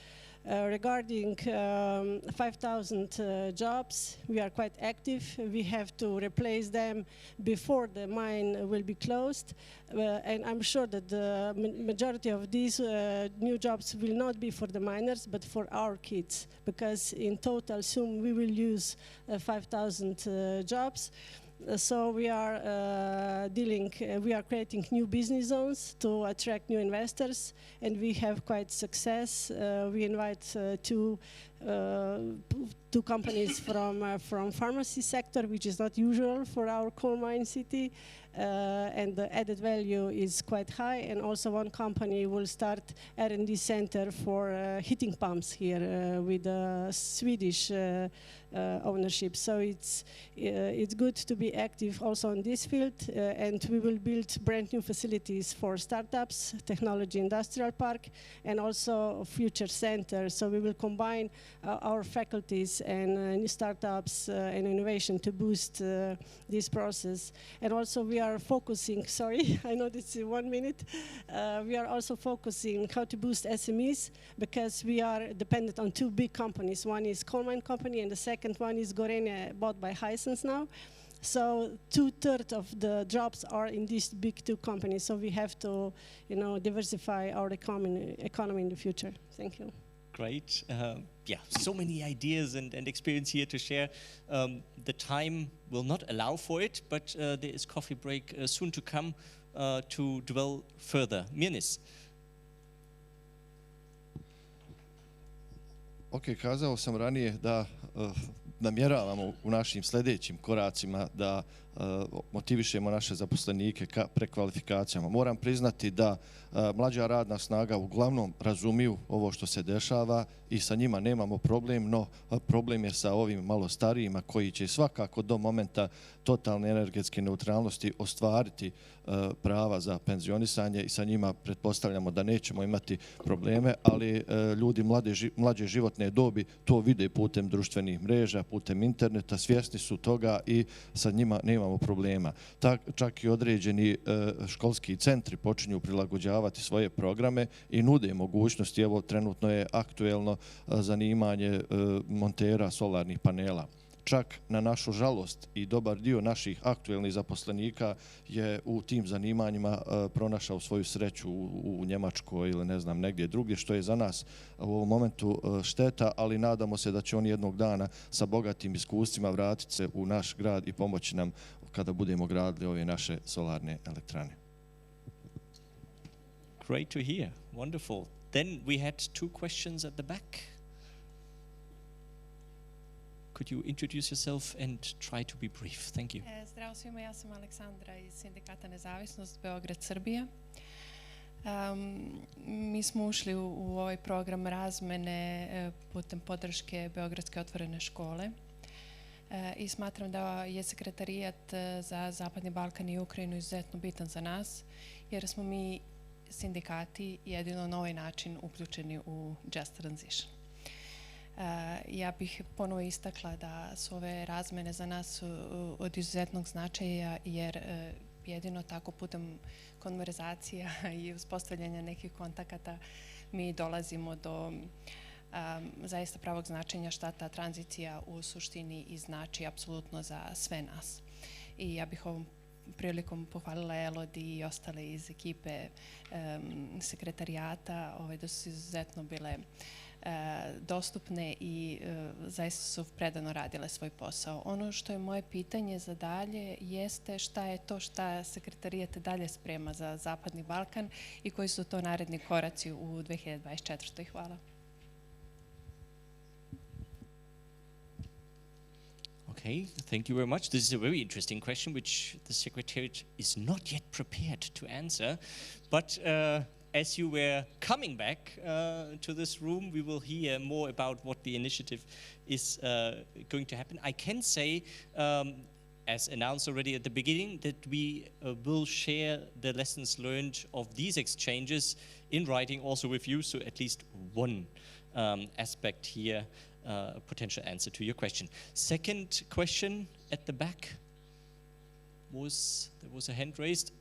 Regarding 5,000 jobs, we are quite active. We have to replace them before the mine will be closed. And I'm sure that the majority of these new jobs will not be for the miners, but for our kids, because in total soon we will use 5,000 jobs. So we are we are creating new business zones to attract new investors, and we have quite success. We invite two companies from pharmacy sector, which is not usual for our coal mine city, and the added value is quite high. And also one company will start R&D center for heating pumps here with a Swedish ownership. So it's good to be active also in this field, and we will build brand new facilities for startups, technology industrial park, and also future center. So we will combine our faculties and new startups and innovation to boost this process. And also we are focusing, sorry, I know this is 1 minute, we are also focusing how to boost SMEs, because we are dependent on 2 big companies. One is coal mine company, and the second one is Gorenje, bought by Hisense now. So 2/3 of the jobs are in these big 2 companies. So we have to, diversify our economy in the future. Thank you. Great. Yeah, so many ideas and experience here to share. The time will not allow for it, but there is coffee break soon to come to dwell further. Mirnes. Ok, kazao sam ranije da namjeravamo u našim sljedećim koracima da motivišemo naše zaposlenike ka prekvalifikacijama. Moram priznati da mlađa radna snaga uglavnom razumiju ovo što se dešava i sa njima nemamo problem, no problem je sa ovim malo starijima koji će svakako do momenta totalne energetske neutralnosti ostvariti prava za penzionisanje i sa njima pretpostavljamo da nećemo imati probleme, ali ljudi mlađe životne dobi to vide putem društvenih mreža, putem interneta, svjesni su toga i sa njima nemamo problema. Čak i određeni školski centri počinju prilagođavati svoje programe i nude mogućnosti. Evo, trenutno je aktuelno zanimanje montera solarnih panela. Čak na našu žalost i dobar dio naših aktuelnih zaposlenika je u tim zanimanjima pronašao svoju sreću u Njemačkoj ili ne znam negdje drugdje, što je za nas u ovom momentu šteta, ali nadamo se da će oni jednog dana sa bogatim iskustvima vratiti se u naš grad i pomoći nam kada budemo gradili ove naše solarne elektrane. Great to hear. Wonderful. Then we had 2 questions at the back. Could you introduce yourself and try to be brief? Thank you. Zdravo svima, ja sam Aleksandra iz Sindikata Nezavisnost, Beograd, Srbija. Mi smo ušli u ovaj program razmene putem podrške Beogradske otvorene škole i smatram da je Sekretarijat za Zapadni Balkan i Ukrajinu izuzetno bitan za nas, jer smo mi sindikati jedino na ovaj način uključeni u Just Transition. Ja bih ponovo istakla da su ove razmene za nas od izuzetnog značaja, jer jedino tako putem konverzacija i uspostavljanja nekih kontakata mi dolazimo do zaista pravog značenja šta ta tranzicija u suštini i znači apsolutno za sve nas. I ja bih ovom prilikom pohvalila Elodi i ostale iz ekipe Sekretarijata da su izuzetno bile dostupne i zaista su predano radile svoj posao. Ono što je moje pitanje za dalje jeste šta je to šta Sekretarijat dalje sprema za Zapadni Balkan i koji su to naredni koraci u 2024. Hvala. Okay, thank you very much. This is a very interesting question which the Secretariat is not yet prepared to answer, but as you were coming back to this room, we will hear more about what the initiative is going to happen. I can say, as announced already at the beginning, that we will share the lessons learned of these exchanges in writing also with you, so at least one aspect here, a potential answer to your question. Second question at the back, there was a hand raised?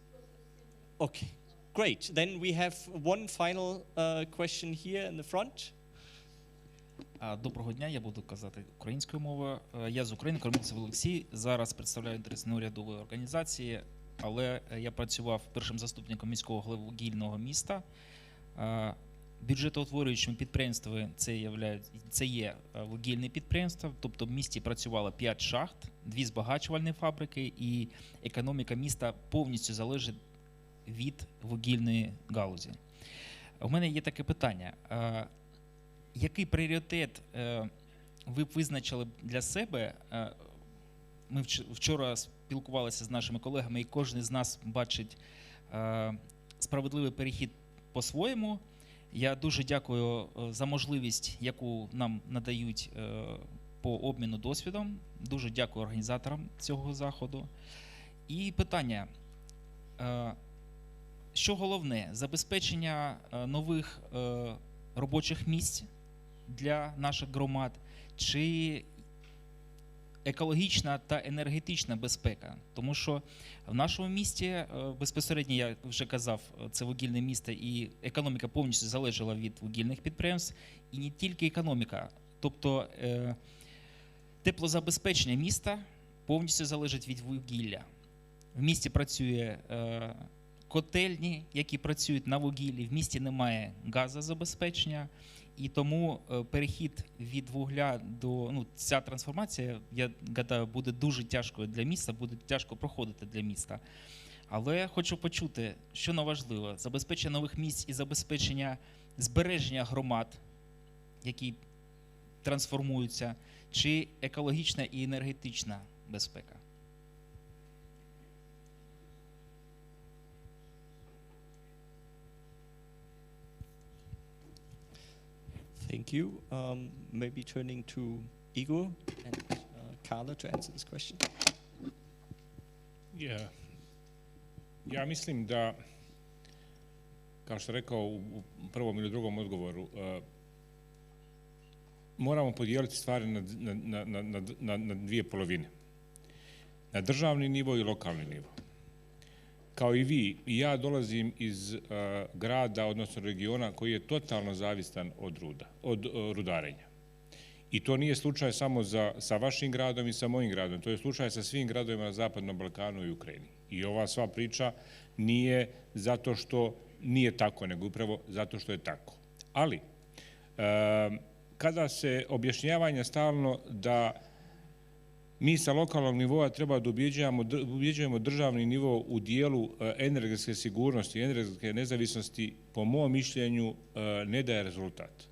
Okay. Great. Then we have one final question here in the front. Доброго дня, я буду казати українською мовою. Я з України, Кормильцев Олексій. Зараз представляю інтереси неурядової організації, але я працював першим заступником міського голови вугільного міста. Бюджетоутворюючим підприємством це є вугільне підприємство, тобто в місті працювало 5 шахт, 2 збагачувальні фабрики, і економіка міста повністю залежить від вугільної галузі. У мене є таке питання. Який пріоритет ви б визначили для себе? Ми вчора спілкувалися з нашими колегами, і кожен з нас бачить справедливий перехід по-своєму. Я дуже дякую за можливість, яку нам надають по обміну досвідом. Дуже дякую організаторам цього заходу. І питання. Що головне? Забезпечення нових робочих місць для наших громад чи екологічна та енергетична безпека? Тому що в нашому місті, безпосередньо, я вже казав, це вугільне місто, і економіка повністю залежала від вугільних підприємств, і не тільки економіка. Тобто теплозабезпечення міста повністю залежить від вугілля. В місті працює котельні, які працюють на вугіллі, в місті немає газозабезпечення, і тому перехід від вугля до, ця трансформація, я гадаю, буде дуже тяжкою для міста, буде тяжко проходити для міста. Але хочу почути, що важливо, забезпечення нових місць і забезпечення збереження громад, які трансформуються, чи екологічна і енергетична безпека? Thank you. Maybe turning to Igor and Karla to answer this question. Ja mislim da, kao što rekao u prvom ili drugom odgovoru, moramo podijeliti stvari na dvije polovine. Na državni nivo i lokalni nivo. Kao i vi, i ja dolazim iz grada, odnosno regiona koji je totalno zavistan od rudarenja. I to nije slučaj samo sa vašim gradom i sa mojim gradom, to je slučaj sa svim gradovima na Zapadnom Balkanu i Ukrajini. I ova sva priča nije zato što nije tako, nego upravo zato što je tako. Ali, kada se objašnjavanja stalno da mi sa lokalnog nivoa treba da ubjeđujemo državni nivo u dijelu energetske sigurnosti i energetske nezavisnosti, po mom mišljenju ne daje rezultat.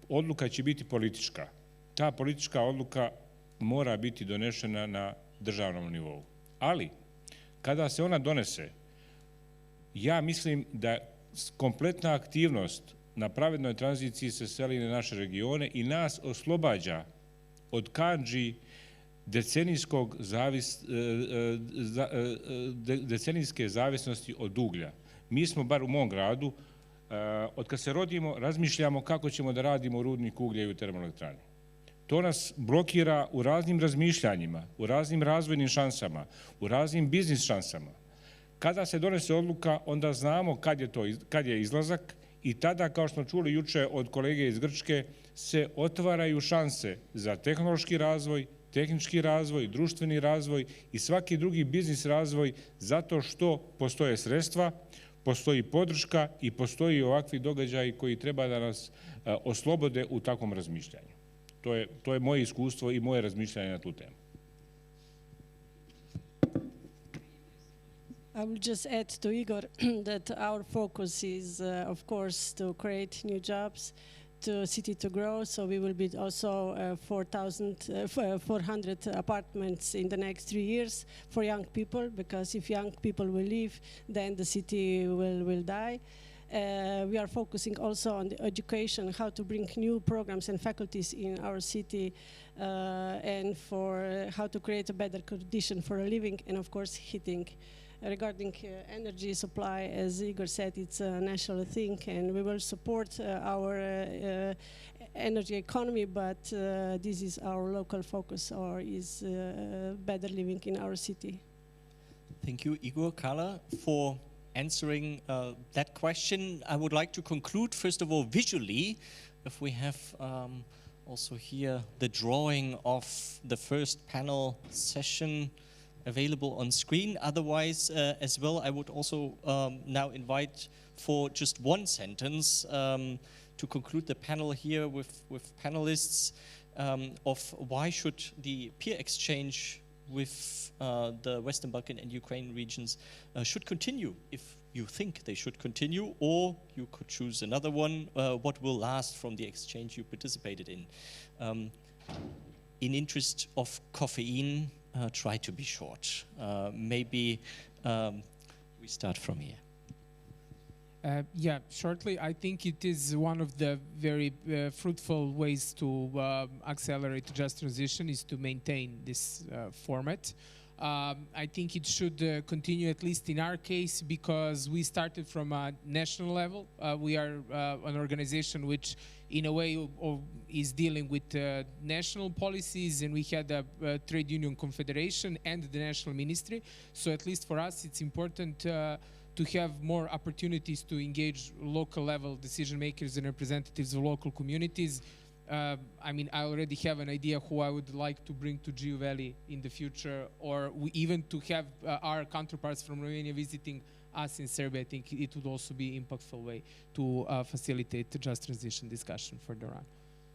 Odluka će biti politička. Ta politička odluka mora biti donešena na državnom nivou. Ali, kada se ona donese, ja mislim da kompletna aktivnost na pravednoj tranziciji se seli na naše regione i nas oslobađa od kandži decenijske zavisnosti od uglja. Mi smo, bar u mom gradu, od kad se rodimo, razmišljamo kako ćemo da radimo u rudniku uglja i u termoelektrani. To nas blokira u raznim razmišljanjima, u raznim razvojnim šansama, u raznim biznis šansama. Kada se donese odluka, onda znamo kad je izlazak i tada, kao što smo čuli juče od kolege iz Grčke, se otvaraju šanse za tehnološki razvoj, tehnički razvoj, društveni razvoj i svaki drugi biznis razvoj zato što postoje sredstva, postoji podrška i postoji ovakvi događaji koji treba da nas oslobode u takvom razmišljanju. To je moje iskustvo i moje razmišljanje na tu temu. I will just add to Igor that our focus is, of course, to create new jobs, to city to grow. So we will build also 400 apartments in the next 3 years for young people, because if young people will leave, then the city will die. We are focusing also on the education, how to bring new programs and faculties in our city, and for how to create a better condition for a living, and of course heating. Regarding energy supply, as Igor said, it's a national thing, and we will support our energy economy, but this is our local focus, or is better living in our city. Thank you, Igor, Karla, for answering that question. I would like to conclude, first of all, visually, if we have also here the drawing of the first panel session available on screen. Otherwise, as well, I would also now invite for just one sentence to conclude the panel here with panelists of why should the peer exchange with the Western Balkan and Ukraine regions should continue, if you think they should continue, or you could choose another one, what will last from the exchange you participated in. In interest of caffeine, try to be short. Maybe we start from here. Yeah, shortly, I think it is one of the very fruitful ways to accelerate the just transition is to maintain this format. I think it should continue, at least in our case, because we started from a national level. We are an organization which, in a way, is dealing with national policies, and we had a trade union confederation and the national ministry. So at least for us, it's important to have more opportunities to engage local level decision makers and representatives of local communities. I mean, I already have an idea who I would like to bring to Geo Valley in the future, or even to have our counterparts from Romania visiting us in Serbia. I think it would also be an impactful way to facilitate the just transition discussion further on.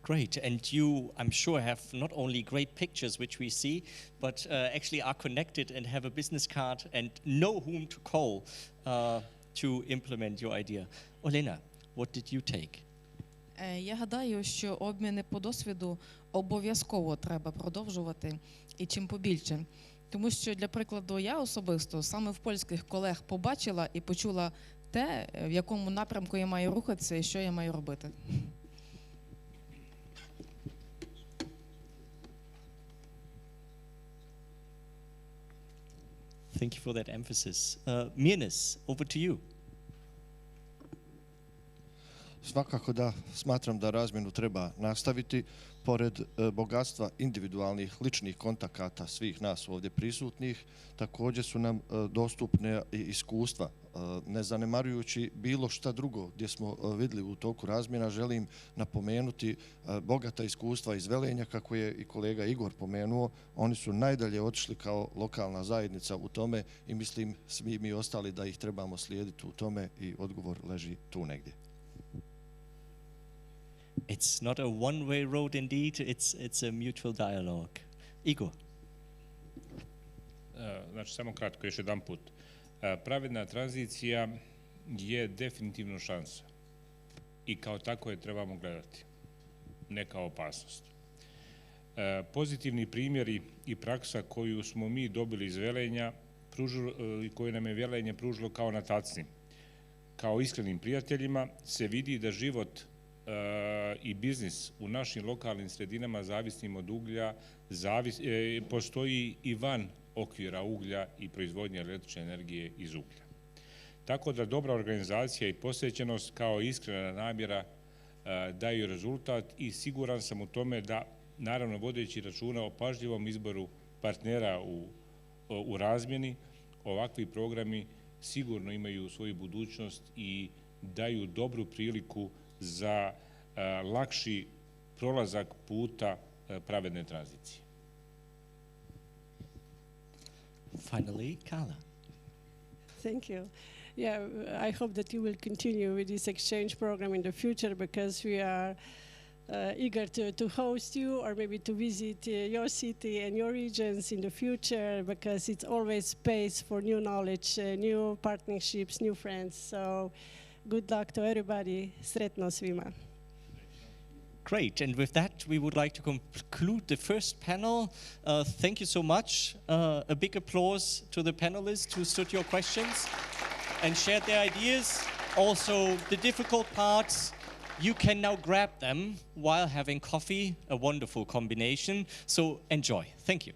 Great, and you, I'm sure, have not only great pictures, which we see, but actually are connected and have a business card and know whom to call to implement your idea. Olena, what did you take? Я гадаю, що обміни по досвіду обов'язково треба продовжувати і чим побільше. Тому що, для прикладу, я особисто саме в польських колег побачила і почула те, в якому напрямку я маю рухатися і що я маю робити. Thank you for that emphasis. Mirnes, over to you. Svakako da smatram da razmjenu treba nastaviti. Pored bogatstva individualnih ličnih kontakata svih nas ovdje prisutnih, također su nam dostupne i iskustva. Ne zanemarujući bilo šta drugo gdje smo vidjeli u toku razmjena, želim napomenuti bogata iskustva iz Velenja, kako je i kolega Igor pomenuo. Oni su najdalje otišli kao lokalna zajednica u tome i mislim svi mi ostali da ih trebamo slijediti u tome i odgovor leži tu negdje. It's not a one-way road indeed, it's a mutual dialogue. Igor. Znači, samo kratko, još jedan put. Pravedna tranzicija je definitivno šansa i kao tako je trebamo gledati, ne kao opasnost. Pozitivni primjeri i praksa koju smo mi dobili iz Velenja i koju nam je Velenje pružilo kao na tacni, kao iskrenim prijateljima, se vidi da život i biznis u našim lokalnim sredinama zavisnim od uglja postoji i van okvira uglja i proizvodnje električne energije iz uglja. Tako da dobra organizacija i posvećenost kao iskrena namjera daju rezultat i siguran sam u tome da, naravno vodeći računa o pažljivom izboru partnera u razmjeni, ovakvi programi sigurno imaju svoju budućnost i daju dobru priliku za lakši prolazak puta pravedne tranzicije. Finally, Karla. Thank you. Yeah, I hope that you will continue with this exchange program in the future, because we are eager to host you, or maybe to visit your city and your regions in the future, because it's always space for new knowledge, new partnerships, new friends. So good luck to everybody. Sretno svima. Great, and with that we would like to conclude the first panel. Thank you so much. A big applause to the panelists who stood your questions and shared their ideas. Also, the difficult parts, you can now grab them while having coffee, a wonderful combination. So enjoy. Thank you.